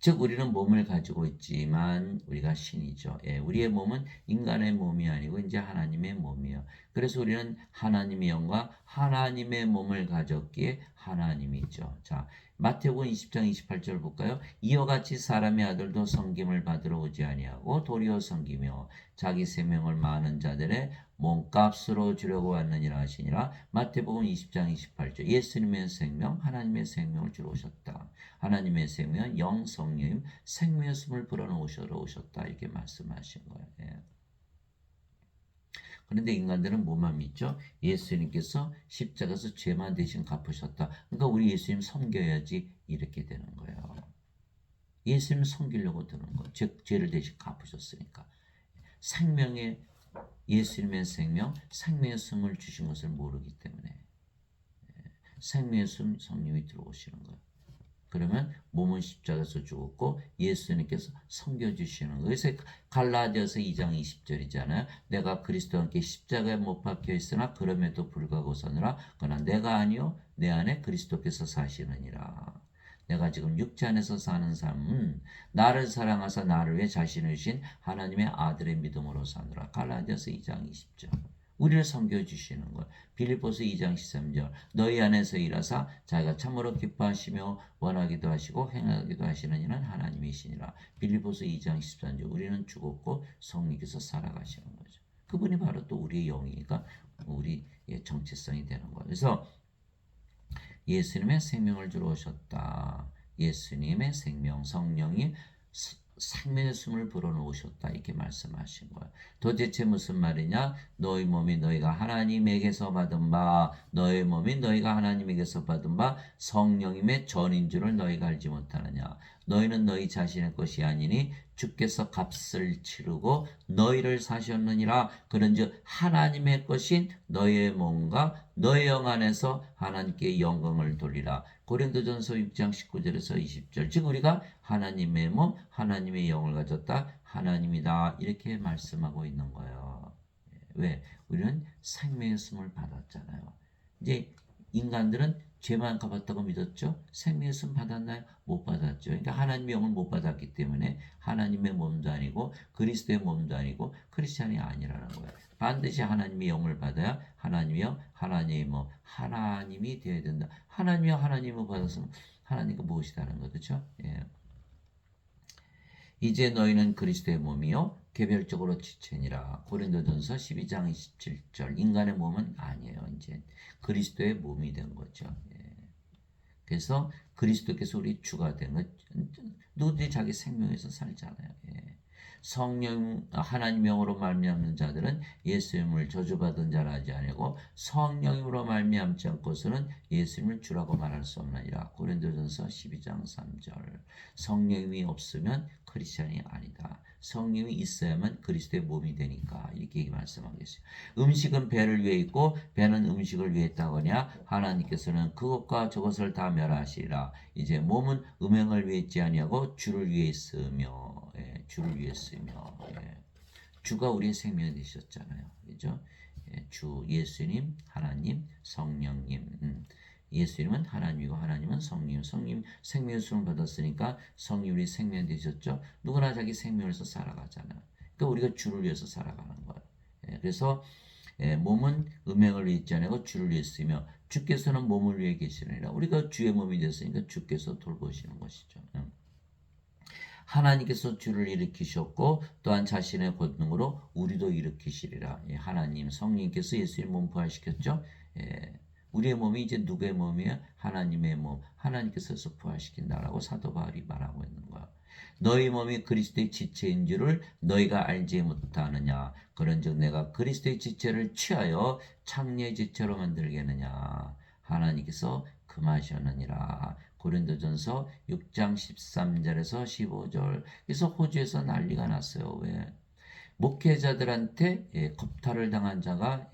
즉 우리는 몸을 가지고 있지만 우리가 신이죠. 예, 우리의 몸은 인간의 몸이 아니고 이제 하나님의 몸이에요. 그래서 우리는 하나님의 영과 하나님의 몸을 가졌기에 하나님이죠. 자, 마태복음 20장 28절 볼까요? 이와 같이 사람의 아들도 섬김을 받으러 오지 아니하고 도리어 섬기며 자기 생명을 많은 자들의 몸값으로 주려고 왔느니라 하시니라. 마태복음 20장 28절. 예수님의 생명, 하나님의 생명을 주러 오셨다. 하나님의 생명은 영 성령 생명의 숨을 불어넣으시러 오셨다. 이렇게 말씀하신 거예요. 예. 그런데 인간들은 뭐만 믿죠? 예수님께서 십자가에서 죄만 대신 갚으셨다. 그러니까 우리 예수님 섬겨야지 이렇게 되는 거예요. 예수님 섬기려고 드는 거예요. 즉 죄를 대신 갚으셨으니까. 생명의 예수님의 생명, 생명의 숨을 주신 것을 모르기 때문에 생명의 숨 성령이 들어오시는 거예요. 그러면 몸은 십자가에서 죽었고 예수님께서 섬겨주시는 거예요. 그래서 갈라디아서 2장 20절이잖아요. 내가 그리스도와 함께 십자가에 못 박혀 있으나 그럼에도 불구하고 사느라 그러나 내가 아니요 내 안에 그리스도께서 사시느니라. 내가 지금 육체 안에서 사는 삶은 나를 사랑하사 나를 위해 자신을 주신 하나님의 아들의 믿음으로 사느라. 갈라디아서 2장 20절. 우리를 섬겨주시는 것. 빌립보서 2장 13절. 너희 안에서 일하사 자기가 참으로 기뻐하시며 원하기도 하시고 행하기도 하시는 이는 하나님이시니라. 빌립보서 2장 13절. 우리는 죽었고 성령께서 살아가시는 거죠. 그분이 바로 또 우리의 영이니까 우리의 정체성이 되는 거예요. 그래서 예수님의 생명을 주러 오셨다. 예수님의 생명, 성령이 생명의 숨을 불어넣으셨다. 이렇게 말씀하신 거예요. 도대체 무슨 말이냐? 너희 몸이 너희가 하나님에게서 받은 바, 너희 몸이 너희가 하나님에게서 받은 바 성령님의 전인 줄을 너희가 알지 못하느냐? 너희는 너희 자신의 것이 아니니 주께서 값을 치르고 너희를 사셨느니라. 그런즉 하나님의 것인 너희의 몸과 너희 영 안에서 하나님께 영광을 돌리라. 고린도전서 6장 19절에서 20절. 즉 우리가 하나님의 몸, 하나님의 영을 가졌다. 하나님이다. 이렇게 말씀하고 있는 거예요. 왜? 우리는 생명의 숨을 받았잖아요. 이제 인간들은 죄만 갚았다고 믿었죠? 생명의 숨 받았나요? 못 받았죠. 그러니까 하나님의 영을 못 받았기 때문에 하나님의 몸도 아니고 그리스도의 몸도 아니고 크리스찬이 아니라는 거예요. 반드시 하나님의 영을 받아야 하나님의 영, 하나님의 몸, 하나님이 되어야 된다. 하나님의 하나님을 받았으면 하나님과 무엇이다는 거죠? 예. 이제 너희는 그리스도의 몸이요 개별적으로 지체니라. 고린도전서 12장 27절. 인간의 몸은 아니에요. 이제 그리스도의 몸이 된 거죠. 예. 그래서 그리스도께서 우리 주가 된 것. 누구든지 자기 생명에서 살잖아요. 예. 성령 하나님 영으로 말미암는 자들은 예수님을 저주받은 자라 하지 아니고 성령으로 말미암지 않고서는 예수님을 주라고 말할 수 없느니라. 고린도전서 12장 3절. 성령이 없으면 크리스천이 아니다. 성령이 있어야만 그리스도의 몸이 되니까 이렇게 말씀하겠어요. 음식은 배를 위해 있고 배는 음식을 위해 있다거냐 하나님께서는 그것과 저것을 다 멸하시리라. 이제 몸은 음행을 위해 있지 아니하고 주를 위해 있으며 주를 위해 쓰며 주가 우리의 생명이 되셨잖아요. 그죠? 주 예수님, 하나님, 성령님. 예수님은 하나님이고 하나님은 성령. 성령 생명의 수를 받았으니까 성령이 우리 생명 되셨죠. 누구나 자기 생명을 위해서 살아가잖아요. 그러니까 우리가 주를 위해서 살아가는 거예요. 그래서 몸은 음행을 위해 있지 않고 주를 위해 쓰며 주께서는 몸을 위해 계시느니라. 우리가 주의 몸이 됐으니까 주께서 돌보시는 것이죠. 하나님께서 주를 일으키셨고 또한 자신의 권능으로 우리도 일으키시리라. 하나님 성령께서 예수님 몸 부활시켰죠. 우리의 몸이 이제 누구의 몸이에요? 하나님의 몸. 하나님께서 부활시킨다라고 사도 바울이 말하고 있는 거야. 너희 몸이 그리스도의 지체인 줄을 너희가 알지 못하느냐. 그런즉 내가 그리스도의 지체를 취하여 창녀의 지체로 만들겠느냐. 하나님께서 금하셨느니라. 고린도전서 6장 13절에서 15절. 그래서 호주에서 난리가 났어요. 왜? 목회자들한테 겁탈을 당한 자가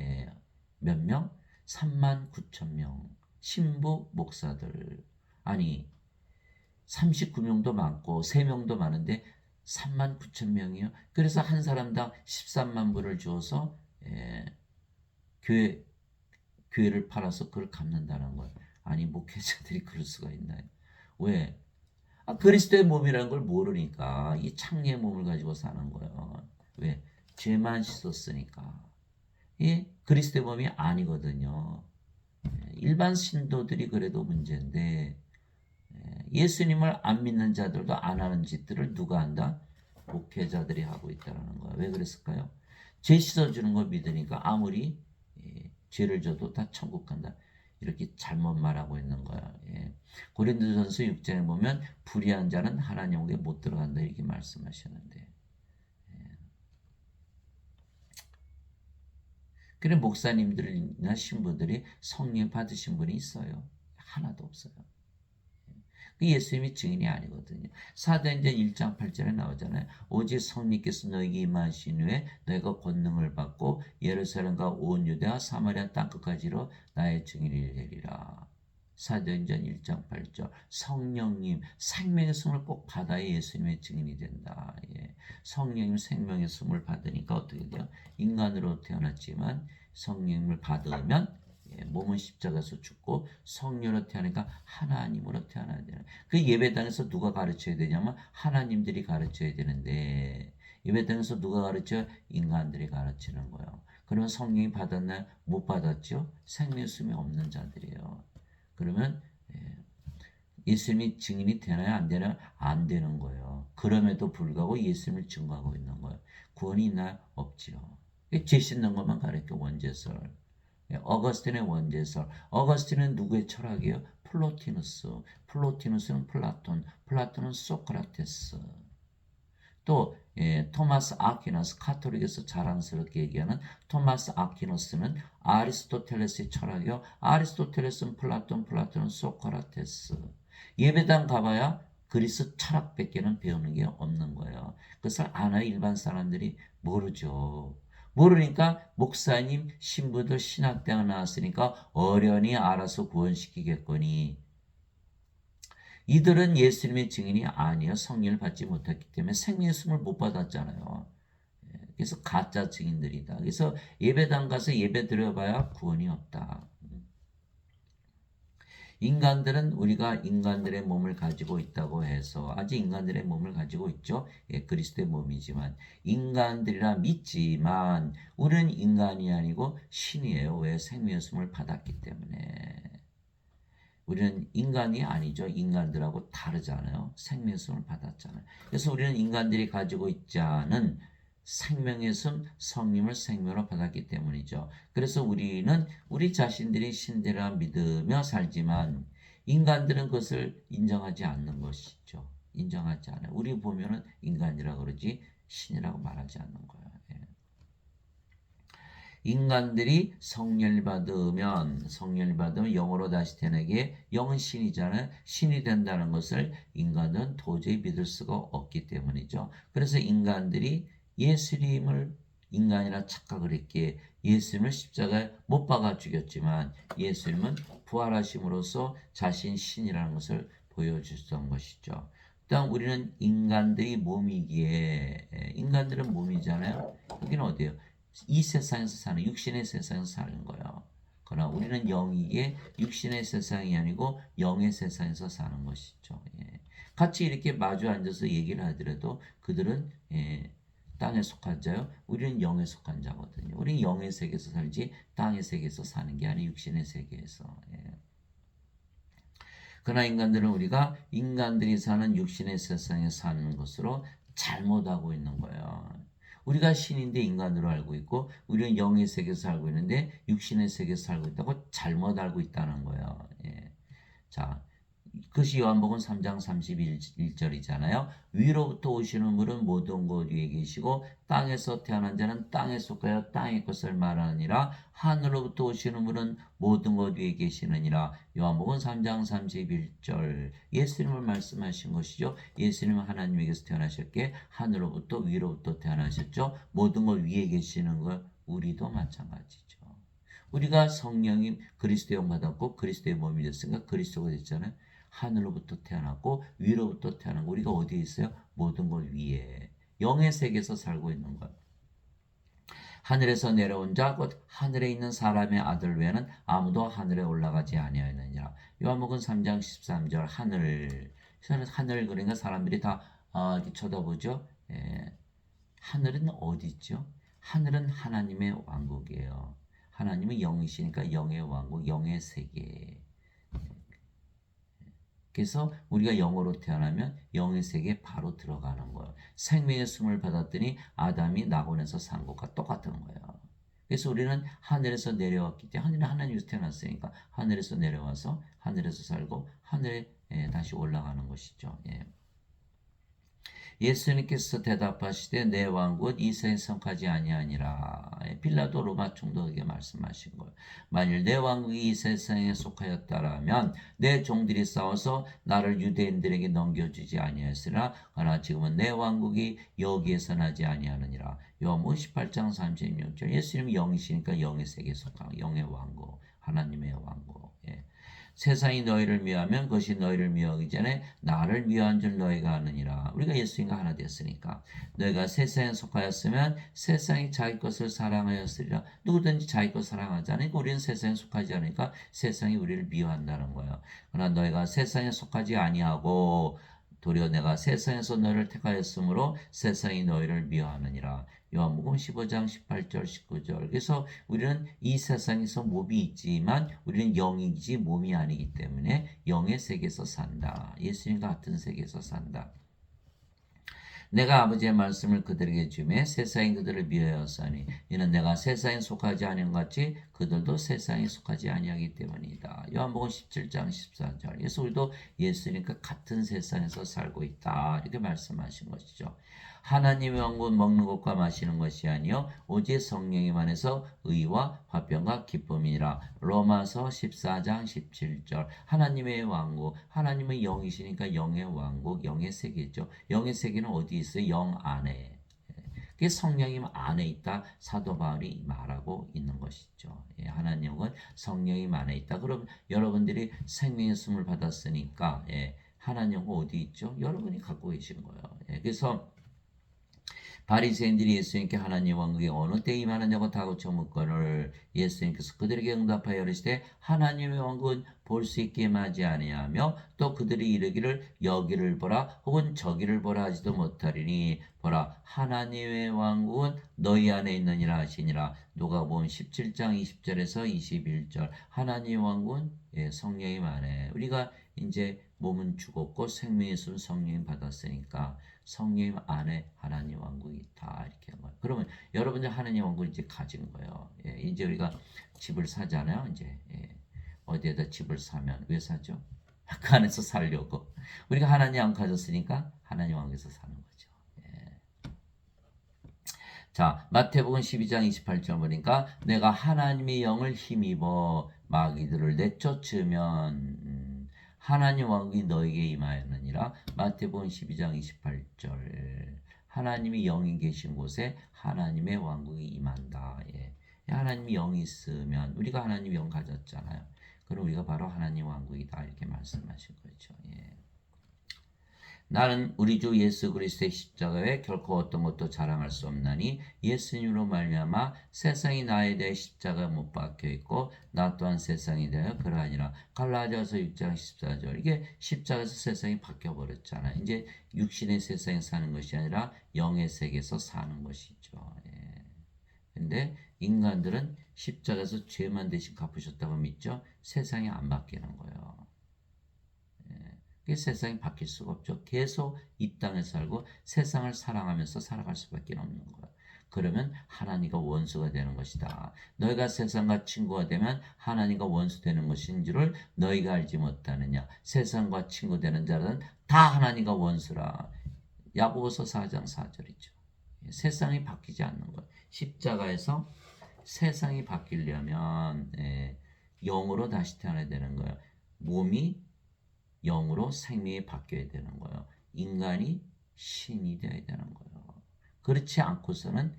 몇 명? 3만 9천 명. 신부 목사들. 아니 39명도 많고 3명도 많은데 3만 9천 명이요. 그래서 한 사람당 13만 불을 주어서 교회를 팔아서 그걸 갚는다는 거예요. 아니 목회자들이 그럴 수가 있나요? 왜? 그리스도의 몸이라는 걸 모르니까 이 창리의 몸을 가지고 사는 거예요. 왜? 죄만 씻었으니까. 이 그리스도의 몸이 아니거든요. 일반 신도들이 그래도 문제인데 예수님을 안 믿는 자들도 안 하는 짓들을 누가 한다? 목회자들이 하고 있다는 거예요. 왜 그랬을까요? 죄 씻어주는 걸 믿으니까 아무리 죄를 져도 다 천국 간다. 이렇게 잘못 말하고 있는 거야. 고린도전서 6장에 보면 불의한 자는 하나님에게 못 들어간다 이렇게 말씀하셨는데. 그래 목사님들이나 신부들이 성령 받으신 분이 있어요? 하나도 없어요. 예수님이 증인이 아니거든요. 사도행전 1장 8절에 나오잖아요. 오직 성령께서 너에게 임하신 후에 너희가 권능을 받고 예루살렘과 온 유대와 사마리아 땅끝까지로 나의 증인이 되리라. 사도행전 1장 8절. 성령님 생명의 숨을 꼭 받아야 예수님의 증인이 된다. 성령님 생명의 숨을 받으니까 어떻게 돼요? 인간으로 태어났지만 성령을 받으면 몸은 십자가에서 죽고 성령으로 태어나니까 하나님으로 태어나야 되는. 그 예배당에서 누가 가르쳐야 되냐면 하나님들이 가르쳐야 되는데 예배당에서 누가 가르쳐? 인간들이 가르치는 거예요. 그러면 성령이 받았나요? 못 받았죠? 생명의 숨이 없는 자들이에요. 그러면 예수님이 증인이 되나요? 안 되나요? 안 되는 거예요. 그럼에도 불구하고 예수님을 증거하고 있는 거예요. 구원이 있나요? 없지요. 죄 씻는 것만 가르쳐 원죄설. 어거스틴의 원죄설. 어거스틴은 누구의 철학이에요? 플로티누스. 플로티누스는 플라톤. 플라톤은 소크라테스. 또 토마스 아퀴너스, 카톨릭에서 자랑스럽게 얘기하는 토마스 아퀴너스는 아리스토텔레스의 철학이요. 아리스토텔레스는 플라톤, 플라톤은 소크라테스. 예배당 가봐야 그리스 철학밖에는 배우는 게 없는 거예요. 그것을 아나요? 일반 사람들이 모르죠. 모르니까 목사님, 신부들 신학대학 나왔으니까 어련히 알아서 구원시키겠거니. 이들은 예수님의 증인이 아니요. 성령을 받지 못했기 때문에 생명의 숨을 못 받았잖아요. 그래서 가짜 증인들이다. 그래서 예배당 가서 예배 드려봐야 구원이 없다. 인간들은 우리가 인간들의 몸을 가지고 있다고 해서 아직 인간들의 몸을 가지고 있죠. 그리스도의 몸이지만 인간들이라 믿지만 우리는 인간이 아니고 신이에요. 왜? 생명의 숨을 받았기 때문에. 우리는 인간이 아니죠. 인간들하고 다르잖아요. 생명의 숨을 받았잖아요. 그래서 우리는 인간들이 가지고 있지 않은 생명의 숨, 성령을 생명으로 받았기 때문이죠. 그래서 우리는 우리 자신들이 신들이라 믿으며 살지만 인간들은 그것을 인정하지 않는 것이죠. 인정하지 않아요. 우리 보면은 인간이라고 그러지 신이라고 말하지 않는 거예요. 인간들이 성령을 받으면 영으로 다시 태어나게 영은 신이잖아요. 신이 된다는 것을 인간은 도저히 믿을 수가 없기 때문이죠. 그래서 인간들이 예수님을 인간이라 착각을 했기에 예수님을 십자가에 못 박아 죽였지만 예수님은 부활하심으로써 자신 신이라는 것을 보여주셨던 것이죠. 일단 우리는 인간들이 몸이기에 인간들은 몸이잖아요. 여기는 어디예요? 이 세상에서 사는 육신의 세상에서 사는 거예요. 그러나 우리는 영이기에 육신의 세상이 아니고 영의 세상에서 사는 것이죠. 같이 이렇게 마주 앉아서 얘기를 하더라도 그들은 땅에 속한 자요. 우리는 영에 속한 자거든요. 우리는 영의 세계에서 살지 땅의 세계에서 사는 게 아니고 육신의 세계에서. 그러나 인간들은 우리가 인간들이 사는 육신의 세상에 사는 것으로 잘못하고 있는 거예요. 우리가 신인데 인간으로 알고 있고 우리는 영의 세계에서 살고 있는데 육신의 세계에서 살고 있다고 잘못 알고 있다는 거예요. 자, 그것이 요한복음 3장 31절이잖아요. 위로부터 오시는 분은 모든 것 위에 계시고 땅에서 태어난 자는 땅에 속하여 땅의 것을 말하느니라. 하늘로부터 오시는 분은 모든 것 위에 계시느니라. 요한복음 3장 31절 예수님을 말씀하신 것이죠. 예수님은 하나님에게서 태어나셨기에 하늘로부터 위로부터 태어나셨죠. 모든 것 위에 계시는 것 우리도 마찬가지죠. 우리가 성령님 그리스도의 영 받았고 그리스도의 몸이 됐으니까 그리스도가 됐잖아요. 하늘로부터 태어났고 위로부터 태어난 거 우리가 어디에 있어요? 모든 것 위에 영의 세계에서 살고 있는 것. 하늘에서 내려온 자 곧 하늘에 있는 사람의 아들 외에는 아무도 하늘에 올라가지 아니하였느니라. 요한복음 3장 13절 하늘 그러니까 사람들이 다 이렇게 쳐다보죠. 하늘은 어디 있죠? 하늘은 하나님의 왕국이에요. 하나님은 영이시니까 영의 왕국, 영의 세계. 그래서 우리가 영으로 태어나면 영의 세계에 바로 들어가는 거예요. 생명의 숨을 받았더니 아담이 낙원에서 산 것과 똑같은 거예요. 그래서 우리는 하늘에서 내려왔기 때문에 하나님에서 태어났으니까 하늘에서 내려와서 하늘에서 살고 하늘에 다시 올라가는 것이죠. 예수님께서 대답하시되 내 왕국 이 세상에 속하지 아니하니라. 빌라도 로마 총독에게 말씀하신 거예요. 만일 내 왕국이 이 세상에 속하였다라면 내 종들이 싸워서 나를 유대인들에게 넘겨주지 아니하였으나 그러나 지금은 내 왕국이 여기에서 나지 아니하느니라. 요한복음 18장 36절 예수님이 영이시니까 영의 세계에 속한 영의 왕국 하나님의 왕국. 세상이 너희를 미워하면 그것이 너희를 미워하기 전에 나를 미워한 줄 너희가 아느니라. 우리가 예수님과 하나 되었으니까 너희가 세상에 속하였으면 세상이 자기 것을 사랑하였으리라. 누구든지 자기 것 사랑하지 않으니까 우리는 세상에 속하지 않으니까 세상이 우리를 미워한다는 거예요. 그러나 너희가 세상에 속하지 아니하고 도리어 내가 세상에서 너희를 택하였으므로 세상이 너희를 미워하느니라. 요한복음 15장 18절 19절. 그래서 우리는 이 세상에서 몸이 있지만 우리는 영이지 몸이 아니기 때문에 영의 세계에서 산다. 예수님과 같은 세계에서 산다. 내가 아버지의 말씀을 그들에게 주매 세상이 그들을 미워하였으니 이는 내가 세상에 속하지 아니한 것 같이 그들도 세상에 속하지 아니하기 때문이다. 요한복음 17장 14절. 그래서 우리도 예수님과 같은 세상에서 살고 있다. 이렇게 말씀하신 것이죠. 하나님의 왕국 먹는 것과 마시는 것이 아니요 오직 성령에만해서 의와 화평과 기쁨이니라. 로마서 14장 17절. 하나님의 왕국, 하나님은 영이시니까 영의 왕국, 영의 세계죠. 영의 세계는 어디 있어요? 영 안에. 그게 성령님 안에 있다. 사도 바울이 말하고 있는 것이죠. 하나님은 성령님 안에 있다. 그럼 여러분들이 생명의 숨을 받았으니까 하나님은 어디 있죠? 여러분이 갖고 계신 거예요. 그래서 바리새인들이 예수님께 하나님 왕국이 어느 때 임하느냐고 다그쳐 묻거늘 예수님께서 그들에게 응답하여 이르시되 하나님의 왕국은 볼 수 있게 임하지 아니하며 또 그들이 이르기를 여기를 보라 혹은 저기를 보라 하지도 못하리니 보라 하나님의 왕국은 너희 안에 있느니라 하시니라. 누가복음 17장 20절에서 21절. 하나님의 왕국은 성령님 안에 우리가 이제 몸은 죽었고 생명의 숨 성령님 받았으니까 성령 안에 하나님 왕국이 있다 이렇게 한 거예요. 그러면 여러분들 하나님 왕국을 이제 가진 거예요. 이제 우리가 집을 사잖아요. 이제 어디에다 집을 사면 왜 사죠? 그 안에서 살려고. 우리가 하나님 안 가졌으니까 하나님 왕국에서 사는 거죠. 자, 마태복음 12장 28절 보니까 내가 하나님의 영을 힘입어 마귀들을 내쫓으면 하나님 왕국이 너에게 임하였느니라. 마태복음 12장 28절. 하나님이 영이 계신 곳에 하나님의 왕국이 임한다. 하나님이 영이 있으면 우리가 하나님 영 가졌잖아요. 그럼 우리가 바로 하나님 왕국이다 이렇게 말씀하신 거죠. 나는 우리 주 예수 그리스도의 십자가 외에 결코 어떤 것도 자랑할 수 없나니 예수님으로 말미암아 세상이 나에 대해 십자가 못 박혀 있고 나 또한 세상에 대하여 그러하니라. 갈라디아서 6장 14절. 이게 십자가에서 세상이 바뀌어 버렸잖아요. 이제 육신의 세상에 사는 것이 아니라 영의 세계에서 사는 것이죠. 근데 인간들은 십자가에서 죄만 대신 갚으셨다고 믿죠. 세상이 안 바뀌는 거예요. 세상이 바뀔 수가 없죠. 계속 이 땅에 살고 세상을 사랑하면서 살아갈 수밖에 없는 거예요. 그러면 하나님과 원수가 되는 것이다. 너희가 세상과 친구가 되면 하나님과 원수 되는 것인 줄을 너희가 알지 못하느냐. 세상과 친구 되는 자는 다 하나님과 원수라. 야고보서 4장 4절이죠. 세상이 바뀌지 않는 것. 십자가에서 세상이 바뀌려면 영으로 다시 태어나야 되는 거예요. 몸이 영으로 생명이 바뀌어야 되는 거예요. 인간이 신이 되어야 되는 거예요. 그렇지 않고서는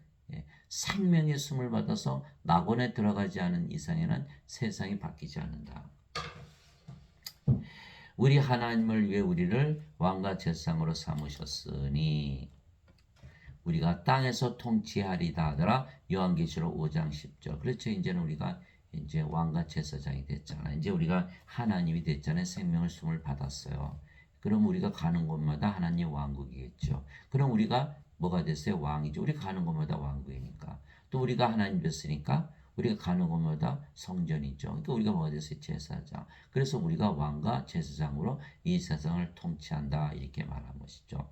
생명의 숨을 받아서 낙원에 들어가지 않은 이상에는 세상이 바뀌지 않는다. 우리 하나님을 위해 우리를 왕과 제사장으로 삼으셨으니 우리가 땅에서 통치하리다 하더라. 요한계시록 5장 10절. 그렇죠. 이제는 우리가 이제 왕과 제사장이 됐잖아요. 이제 우리가 하나님이 됐잖아요. 생명을 숨을 받았어요. 그럼 우리가 가는 곳마다 하나님 왕국이겠죠. 그럼 우리가 뭐가 됐어요? 왕이죠. 우리가 가는 곳마다 왕국이니까. 또 우리가 하나님 됐으니까 우리가 가는 곳마다 성전이죠. 그러니까 우리가 뭐가 됐어요? 제사장. 그래서 우리가 왕과 제사장으로 이 세상을 통치한다. 이렇게 말한 것이죠.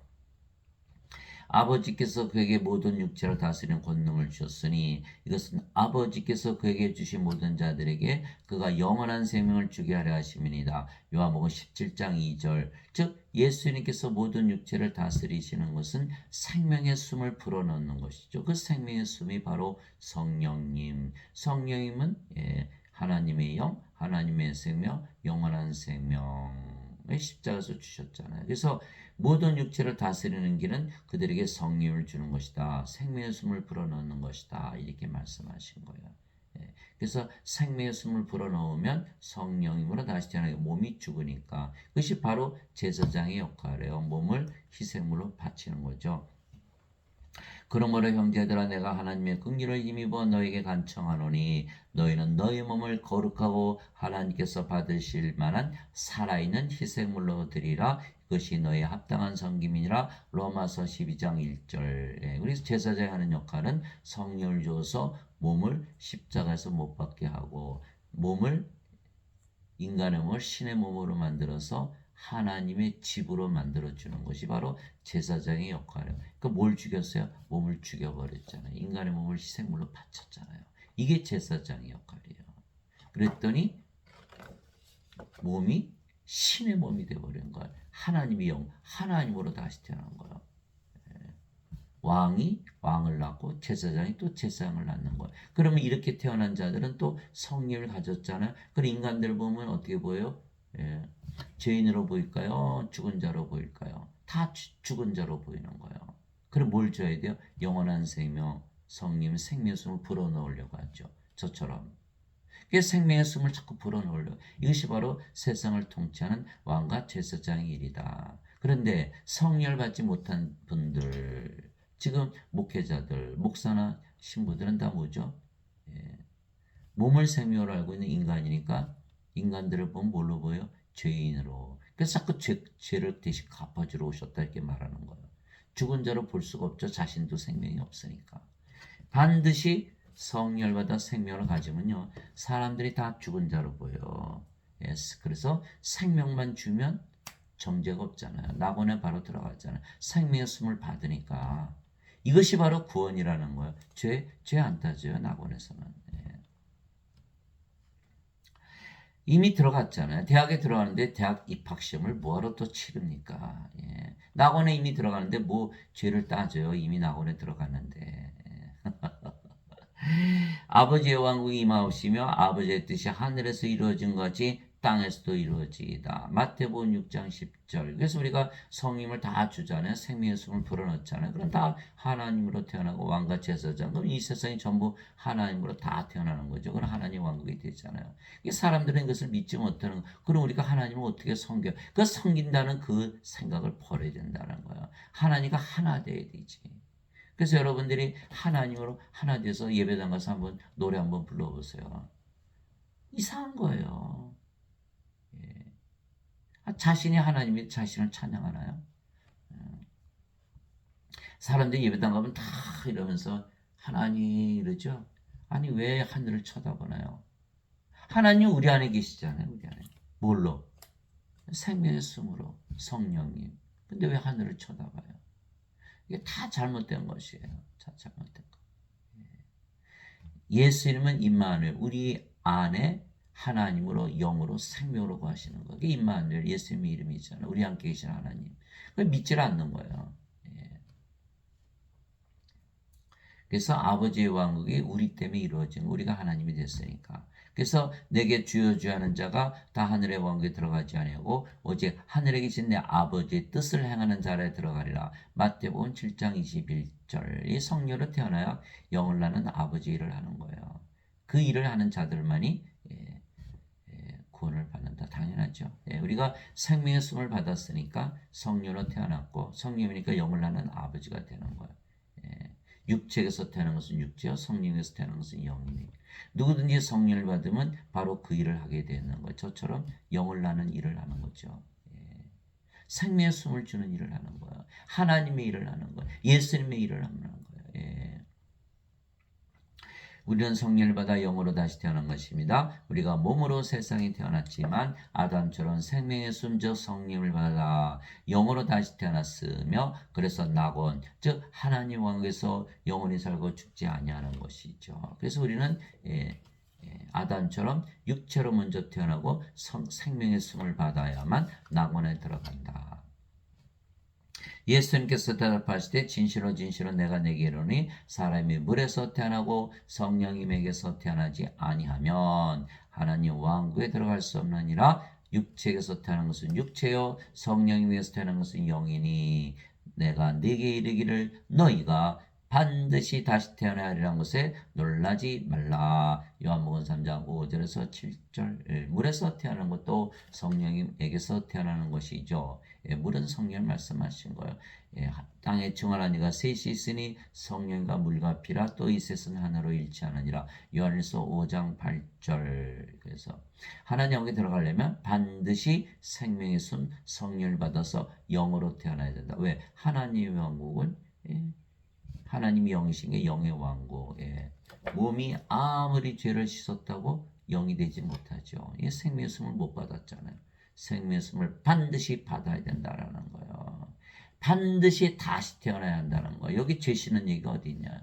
아버지께서 그에게 모든 육체를 다스리는 권능을 주셨으니 이것은 아버지께서 그에게 주신 모든 자들에게 그가 영원한 생명을 주게 하려 하심이니이다. 요한복음 17장 2절. 즉 예수님께서 모든 육체를 다스리시는 것은 생명의 숨을 불어넣는 것이죠. 그 생명의 숨이 바로 성령님. 성령님은 하나님의 영, 하나님의 생명, 영원한 생명을 십자가에서 주셨잖아요. 그래서 모든 육체를 다스리는 길은 그들에게 성령을 주는 것이다. 생명의 숨을 불어넣는 것이다. 이렇게 말씀하신 거예요. 그래서 생명의 숨을 불어넣으면 성령님으로 다시 태어나게 몸이 죽으니까 그것이 바로 제사장의 역할이에요. 몸을 희생물로 바치는 거죠. 그러므로 형제들아 내가 하나님의 긍휼을 힘입어 너에게 간청하노니 너희는 너희 몸을 거룩하고 하나님께서 받으실 만한 살아있는 희생물로 드리라. 그것이 너의 합당한 섬김이니라. 로마서 12장 1절. 그래서 제사장이 하는 역할은 성령을 주어서 몸을 십자가에서 못 박게 하고 인간의 몸을 신의 몸으로 만들어서 하나님의 집으로 만들어주는 것이 바로 제사장의 역할이에요. 그러니까 뭘 죽였어요? 몸을 죽여버렸잖아요. 인간의 몸을 희생물로 바쳤잖아요. 이게 제사장의 역할이에요. 그랬더니 몸이 신의 몸이 되어버린 거예요. 하나님의 영, 하나님으로 다시 태어난 거예요. 왕이 왕을 낳고 제사장이 또 제사장을 낳는 거예요. 그러면 이렇게 태어난 자들은 또 성령을 가졌잖아요. 그럼 인간들 보면 어떻게 보여요? 죄인으로 보일까요? 죽은 자로 보일까요? 다 죽은 자로 보이는 거예요. 그럼 뭘 줘야 돼요? 영원한 생명, 성령, 생명의 숨을 불어넣으려고 하죠. 저처럼. 그래서 생명의 숨을 자꾸 불어넣으려고. 이것이 바로 세상을 통치하는 왕과 제사장의 일이다. 그런데 성령을 받지 못한 분들, 지금 목회자들, 목사나 신부들은 다 뭐죠? 몸을 생명으로 알고 있는 인간이니까 인간들을 보면 뭘로 보여? 죄인으로. 그래서 자꾸 죄를 대신 갚아주러 오셨다 이렇게 말하는 거예요. 죽은 자로 볼 수가 없죠. 자신도 생명이 없으니까. 반드시 성령을 받아 생명을 가지면요. 사람들이 다 죽은 자로 보여. 그래서 생명만 주면 정죄가 없잖아요. 낙원에 바로 들어가잖아요. 생명의 숨을 받으니까. 이것이 바로 구원이라는 거예요. 죄 안 따져요. 낙원에서는. 이미 들어갔잖아요. 대학에 들어가는데 대학 입학시험을 뭐하러 또 치릅니까? 낙원에 이미 들어가는데 뭐 죄를 따져요. 이미 낙원에 들어갔는데. 아버지의 왕국이 임하옵시며 아버지의 뜻이 하늘에서 이루어진 것이 땅에서도 이루어지이다. 마태복음 6장 10절. 그래서 우리가 성령을 다 주잖아요. 생명의 숨을 불어넣잖아요. 그럼 다 하나님으로 태어나고 왕과 제사장. 그럼 이 세상이 전부 하나님으로 다 태어나는 거죠. 그럼 하나님 왕국이 되잖아요. 사람들은 이것을 믿지 못하는 거. 그럼 우리가 하나님을 어떻게 섬겨? 그 섬긴다는 그 생각을 버려야 된다는 거예요. 하나님과 하나 돼야 되지. 그래서 여러분들이 하나님으로 하나 돼서 예배당 가서 한번 노래 한번 불러보세요. 이상한 거예요. 자신이 하나님이 자신을 찬양하나요? 사람들이 예배당 가면 다 이러면서 하나님 이러죠. 아니 왜 하늘을 쳐다보나요? 하나님 우리 안에 계시잖아요. 우리 안에. 뭘로? 생명의 숨으로 성령님. 근데 왜 하늘을 쳐다봐요? 이게 다 잘못된 것이에요. 다 잘못된 것. 예수님은 임마누엘, 우리 안에 하나님으로 영으로 생명으로 거하시는 거예요. 그게 임마누엘, 예수님의 이름이잖아요. 우리 함께 계신 하나님. 그걸 믿질 않는 거예요. 예. 그래서 아버지의 왕국이 우리 때문에 이루어진 거, 우리가 하나님이 됐으니까. 그래서 내게 주여 주여 하는 자가 다 하늘의 왕국에 들어가지 아니하고 오직 하늘에 계신 내 아버지의 뜻을 행하는 자라에 들어가리라. 마태복음 7장 21절. 이 성녀로 태어나야 영을 나는 아버지 일을 하는 거예요. 그 일을 하는 자들만이 구원을 받는다. 당연하죠. 우리가 생명의 숨을 받았으니까 성녀로 태어났고 성령이니까 영을 나는 아버지가 되는 거예요. 육체에서 태어난 것은 육체요, 성령에서 태어난 것은 영이니. 누구든지 성령을 받으면 바로 그 일을 하게 되는 거예요. 저처럼 영을 나는 일을 하는 거죠. 생명의 숨을 주는 일을 하는 거예요. 하나님의 일을 하는 거예요. 예수님의 일을 하는 거예요. 우리는 성령을 받아 영으로 다시 태어난 것입니다. 우리가 몸으로 세상에 태어났지만 아담처럼 생명의 숨져 성령을 받아 영으로 다시 태어났으며 그래서 낙원, 즉 하나님 왕국에서 영원히 살고 죽지 아니하는 것이죠. 그래서 우리는 아담처럼 육체로 먼저 태어나고 생명의 숨을 받아야만 낙원에 들어간다. 예수님께서 대답하시되 진실로 진실로 내가 내게 이르노니 사람이 물에서 태어나고 성령님에게서 태어나지 아니하면 하나님 왕국에 들어갈 수 없느니라. 육체에서 태어난 것은 육체요 성령님에게서 태어난 것은 영이니 내가 네게 이르기를 너희가 반드시 다시 태어나야 하리라는 것에 놀라지 말라. 요한복음 3장 5절에서 7절. 물에서 태어나는 것도 성령님에게서 태어나는 것이죠. 물은 성령 말씀하신 거예요. 땅에 정하나 니가 셋이 있으니 성령과 물과 피라 또 이 셋은 하나로 일치하느니라. 요한일서 5장 8절. 그래서 하나님께 들어가려면 반드시 생명의 숨 성령을 받아서 영으로 태어나야 된다. 왜? 하나님의 왕국은 하나님이 영이신 게 영의 왕국. 몸이 아무리 죄를 씻었다고 영이 되지 못하죠. 생명의 숨을 못 받았잖아요. 생명의 숨을 반드시 받아야 된다라는 거예요. 반드시 다시 태어나야 한다는 거예요. 여기 죄 씻는 얘기가 어디 있냐요.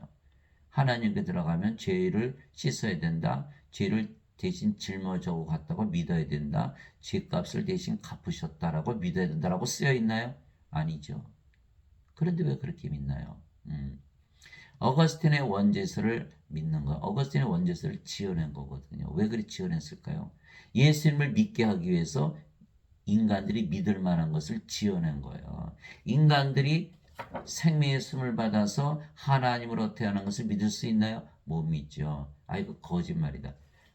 하나님께 들어가면 죄를 씻어야 된다. 죄를 대신 짊어지고 갔다고 믿어야 된다. 죄값을 대신 갚으셨다라고 믿어야 된다라고 쓰여 있나요? 아니죠. 그런데 왜 그렇게 믿나요? 어거스틴의 원죄서를 믿는 거. 어거스틴의 원죄서를 지어낸 거거든요. 왜 그리 지어냈을까요? 예수님을 믿게 하기 위해서 인간들이 믿을 만한 것을 지어낸 거예요. 인간들이 생명의 숨을 받아서 하나님으로 태어난 것을 믿을 수 있나요? 못 믿죠. 이거 거짓말이다.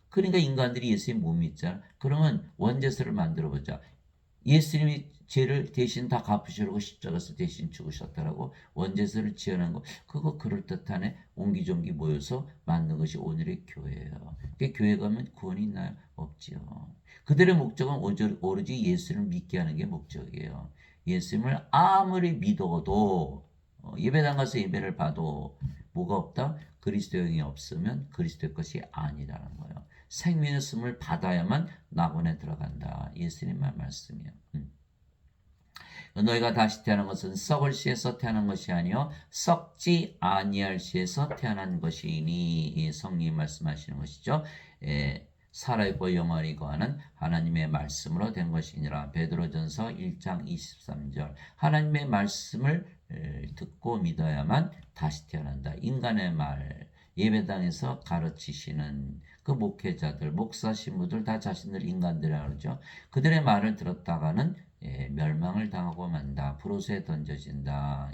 그러니까 인간들이 예수님 못 믿잖아. 그러면 원죄서를 만들어 보자. 예수님이 죄를 대신 다 갚으시려고 십자가에서 대신 죽으셨다라고 원죄서를 지어낸 거, 그거 그럴듯하네. 옹기종기 모여서 만든 것이 오늘의 교회예요. 교회 가면 구원이 있나요? 없지요. 그들의 목적은 오로지 예수를 믿게 하는 게 목적이에요. 예수님을 아무리 믿어도 예배당 가서 예배를 봐도 뭐가 없다? 그리스도의 영이 없으면 그리스도의 것이 아니라는 거예요. 생명의 숨을 받아야만 낙원에 들어간다. 예수님의 말씀이에요. 너희가 다시 태어난 것은 썩을 씨에서 태어난 것이 아니요 썩지 아니할 씨에서 태어난 것이니. 성령이 말씀하시는 것이죠. 살아있고 영원히 거하는 하나님의 말씀으로 된 것이니라. 베드로전서 1장 23절. 하나님의 말씀을 듣고 믿어야만 다시 태어난다. 인간의 말, 예배당에서 가르치시는 그 목회자들, 목사, 신부들 다 자신들 인간들이라고 그러죠. 그들의 말을 들었다가는 멸망을 당하고 만다. 불호수에 던져진다.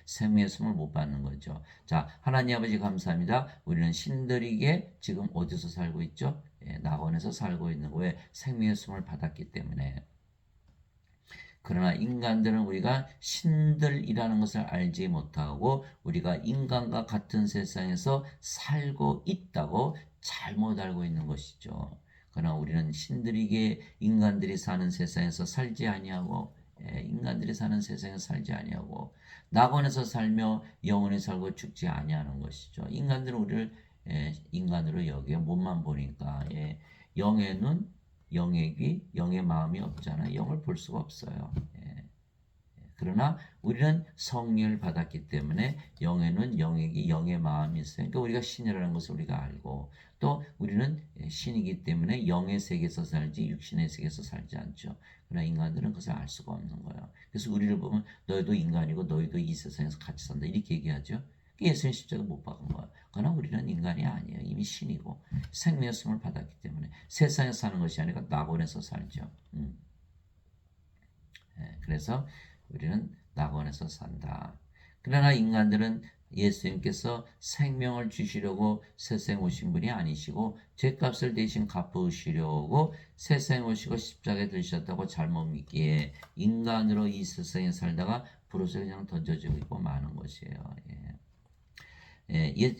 생명의 숨을 못 받는 거죠. 자, 하나님 아버지 감사합니다. 우리는 신들에게 지금 어디서 살고 있죠? 낙원에서 살고 있는 거에 생명의 숨을 받았기 때문에. 그러나 인간들은 우리가 신들이라는 것을 알지 못하고 우리가 인간과 같은 세상에서 살고 있다고 잘못 알고 있는 것이죠. 그러나 우리는 신들에게 인간들이 사는 세상에서 살지 아니하고 인간들이 사는 세상에서 살지 아니하고 낙원에서 살며 영원히 살고 죽지 아니하는 것이죠. 인간들은 우리를 인간으로 여겨 몸만 보니까 영의 눈, 영의 귀, 영의 마음이 없잖아요. 영을 볼 수가 없어요. 그러나 우리는 성령을 받았기 때문에 영에는 영에게 영의 마음이 있어요. 그러니까 우리가 신이라는 것을 우리가 알고 또 우리는 신이기 때문에 영의 세계에서 살지 육신의 세계에서 살지 않죠. 그러나 인간들은 그것을 알 수가 없는 거예요. 그래서 우리를 보면 너희도 인간이고 너희도 이 세상에서 같이 산다 이렇게 얘기하죠. 예수님 십자가 못 박은 거예요. 그러나 우리는 인간이 아니에요. 이미 신이고 생명의 숨을 받았기 때문에 세상에서 사는 것이 아니라 낙원에서 살죠. 그래서 우리는 낙원에서 산다. 그러나 인간들은 예수님께서 생명을 주시려고 세상에 오신 분이 아니시고 죄값을 대신 갚으시려고 세상에 오시고 십자가에 들으셨다고 잘못 믿기에 인간으로 이 세상에 살다가 불옷을 그냥 던져지고 있고 마는 것이에요.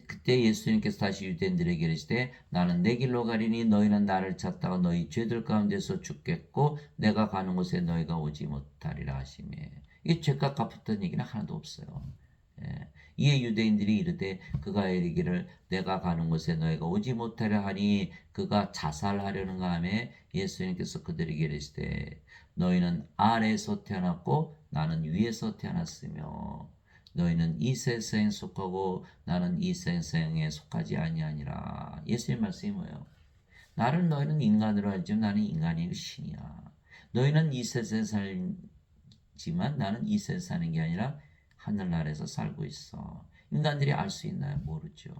그때 예수님께서 다시 유대인들에게 이르시되 나는 내 길로 가리니 너희는 나를 찾다가 너희 죄들 가운데서 죽겠고 내가 가는 곳에 너희가 오지 못하리라 하시며 이 죄값 갚았던 얘기는 하나도 없어요. 이에 유대인들이 이르되 그가 이르기를 내가 가는 곳에 너희가 오지 못하려 하니 그가 자살하려는가 하며 예수님께서 그들에게 이르시되 너희는 아래에서 태어났고 나는 위에서 태어났으며 너희는 이 세상에 속하고 나는 이 세상에 속하지 아니하니라. 예수님 말씀이 뭐예요? 나를 너희는 인간으로 알지만 나는 인간이 신이야. 너희는 이 세상에 살지만 나는 이 세상에 사는 게 아니라 하늘나라에서 살고 있어. 인간들이 알 수 있나요? 모르죠.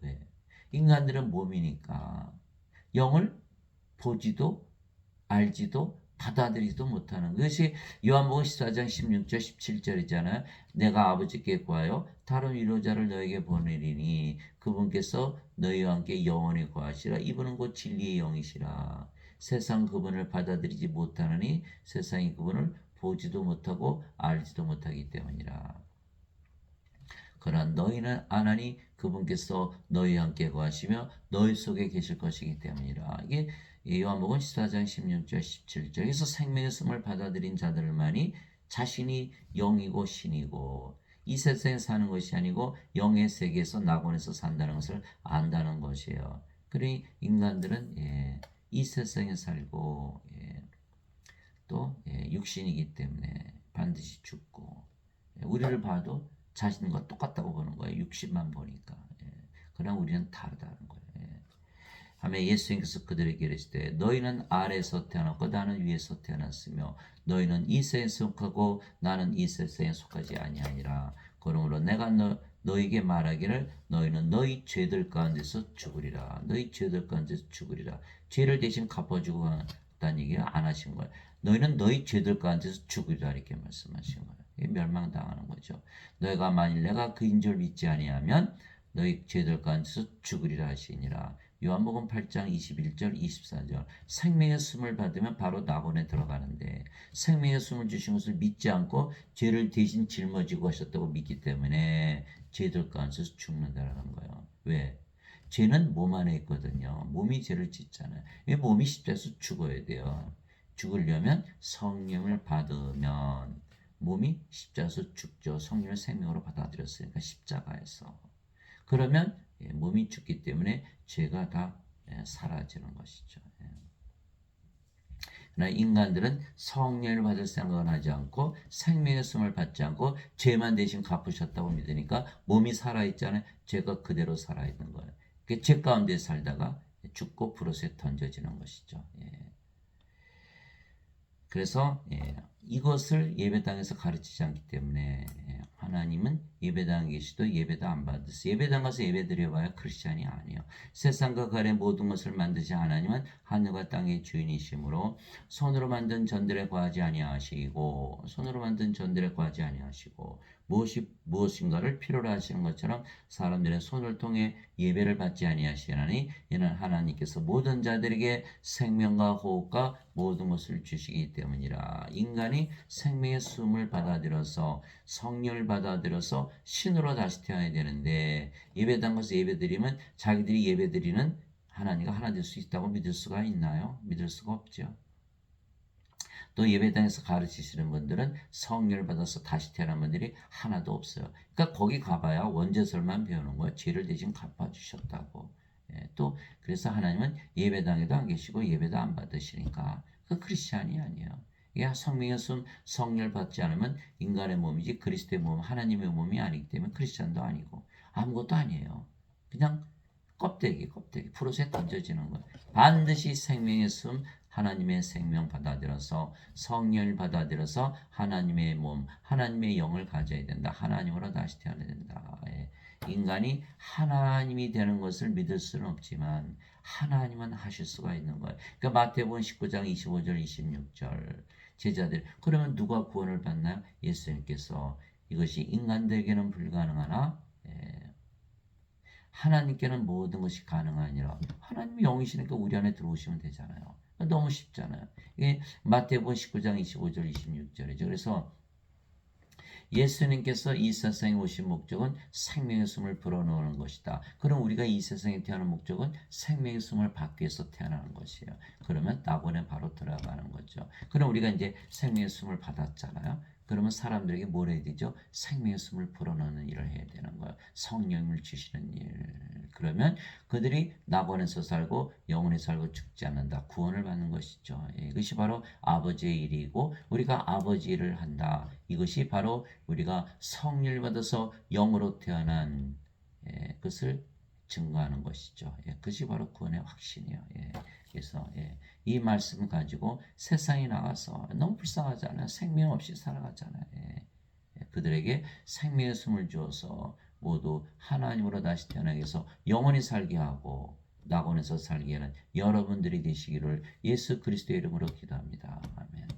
왜? 인간들은 몸이니까 영을 보지도 알지도 받아들이지도 못하는 것이 요한복음 14장 16절 17절이잖아요. 내가 아버지께 구하여 다른 위로자를 너에게 보내리니 그분께서 너희와 함께 영원히 거하시라. 이분은 곧 진리의 영이시라. 세상 그분을 받아들이지 못하느니 세상이 그분을 보지도 못하고 알지도 못하기 때문이라. 그러나 너희는 아나니 그분께서 너희와 함께 거하시며 너희 속에 계실 것이기 때문이라. 이게 요한복음 14장 16절 17절에서 생명의 숨을 받아들인 자들만이 자신이 영이고 신이고 이 세상에 사는 것이 아니고 영의 세계에서 낙원에서 산다는 것을 안다는 것이에요. 그러니 인간들은 이 세상에 살고 또 육신이기 때문에 반드시 죽고 우리를 봐도 자신과 똑같다고 보는 거예요. 60만 보니까. 그러나 우리는 다르다는 거예요. 하며 예수님께서 그들에게 이르시되 너희는 아래에서 태어났고 나는 위에서 태어났으며 너희는 이 세상에 속하고 나는 이 세상에 속하지 아니하니라. 그러므로 내가 너희에게 말하기를 너희는 너희 죄들 가운데서 죽으리라. 너희 죄들 가운데서 죽으리라. 죄를 대신 갚아주고 간다는 얘기를 안 하신 거예요. 너희는 너희 죄들 가운데서 죽으리라 이렇게 말씀하신 거예요. 멸망당하는 거죠. 너희가 만일 내가 그인 줄 믿지 아니하면 너희 죄들 가운데서 죽으리라 하시니라. 요한복음 8장 21절 24절 생명의 숨을 받으면 바로 낙원에 들어가는데 생명의 숨을 주신 것을 믿지 않고 죄를 대신 짊어지고 하셨다고 믿기 때문에 죄들 가운데서 죽는다라는 거예요. 왜? 죄는 몸 안에 있거든요. 몸이 죄를 짓잖아요. 몸이 십자가에서 죽어야 돼요. 죽으려면 성령을 받으면 몸이 십자가에서 죽죠. 성령을 생명으로 받아들였으니까 십자가에서. 그러면 몸이 죽기 때문에 죄가 다 사라지는 것이죠. 그러나 인간들은 성령을 받을 생각은 하지 않고 생명의 숨을 받지 않고 죄만 대신 갚으셨다고 믿으니까 몸이 살아있잖아요. 죄가 그대로 살아있는 거예요. 죄 가운데 살다가 죽고 불옷에 던져지는 것이죠. 그래서 이것을 예배당에서 가르치지 않기 때문에 하나님은 예배당 계시도 예배도 안 받으세요. 예배당 가서 예배 드려봐야 크리스찬이 아니에요. 세상과 가래 모든 것을 만드신 하나님은 하늘과 땅의 주인이시므로 손으로 만든 전들에 과하지 아니하시고 무엇인가를 필요로 하시는 것처럼 사람들의 손을 통해 예배를 받지 아니하시나니 이는 하나님께서 모든 자들에게 생명과 호흡과 모든 것을 주시기 때문이라. 인간이 생명의 숨을 받아들여서 성령을 받아들여서 신으로 다시 태어나야 되는데 예배당 가서 예배드리면 자기들이 예배드리는 하나님과 하나 될 수 있다고 믿을 수가 있나요? 믿을 수가 없죠. 또 예배당에서 가르치시는 분들은 성령을 받아서 다시 태어난 분들이 하나도 없어요. 그러니까 거기 가봐야 원죄설만 배우는 거예요. 죄를 대신 갚아주셨다고. 또 그래서 하나님은 예배당에도 안 계시고 예배도 안 받으시니까 그 크리스찬이 아니에요. 야, 성령의 숨, 성령을 받지 않으면 인간의 몸이지 그리스도의 몸, 하나님의 몸이 아니기 때문에 크리스찬도 아니고 아무것도 아니에요. 그냥 껍데기 푸릇에 던져지는 거예요. 반드시 생명의 숨, 하나님의 생명 받아들여서 성령을 받아들여서 하나님의 몸, 하나님의 영을 가져야 된다. 하나님으로 다시 태어나야 된다. 예. 인간이 하나님이 되는 것을 믿을 수는 없지만 하나님은 하실 수가 있는 거예요. 그러니까 마태복음 19장 25절 26절 제자들 그러면 누가 구원을 받나요? 예수님께서 이것이 인간들에게는 불가능하나 하나님께는 모든 것이 가능하니라. 하나님이 영이시니까 우리 안에 들어오시면 되잖아요. 너무 쉽잖아요. 이게 마태복음 19장 25절 26절이죠. 그래서 예수님께서 이 세상에 오신 목적은 생명의 숨을 불어넣는 것이다. 그럼 우리가 이 세상에 태어난 목적은 생명의 숨을 받기 위해서 태어나는 것이에요. 그러면 낙원에 바로 들어가는 거죠. 그럼 우리가 이제 생명의 숨을 받았잖아요. 그러면 사람들에게 뭘 해야 되죠? 생명의 숨을 불어넣는 일을 해야 되는 거예요. 성령을 주시는 일. 그러면 그들이 낙원에서 살고 영원히 살고 죽지 않는다. 구원을 받는 것이죠. 이것이 바로 아버지의 일이고 우리가 아버지 일을 한다. 이것이 바로 우리가 성령을 받아서 영으로 태어난 것을 증거하는 것이죠. 그것이 바로 구원의 확신이에요. 그래서 이 말씀 가지고 세상에 나가서 너무 불쌍하잖아요. 생명 없이 살아가잖아요. 그들에게 생명의 숨을 주어서 모두 하나님으로 다시 태어나게 해서 영원히 살게 하고 낙원에서 살게 하는 여러분들이 되시기를 예수 그리스도의 이름으로 기도합니다. 아멘.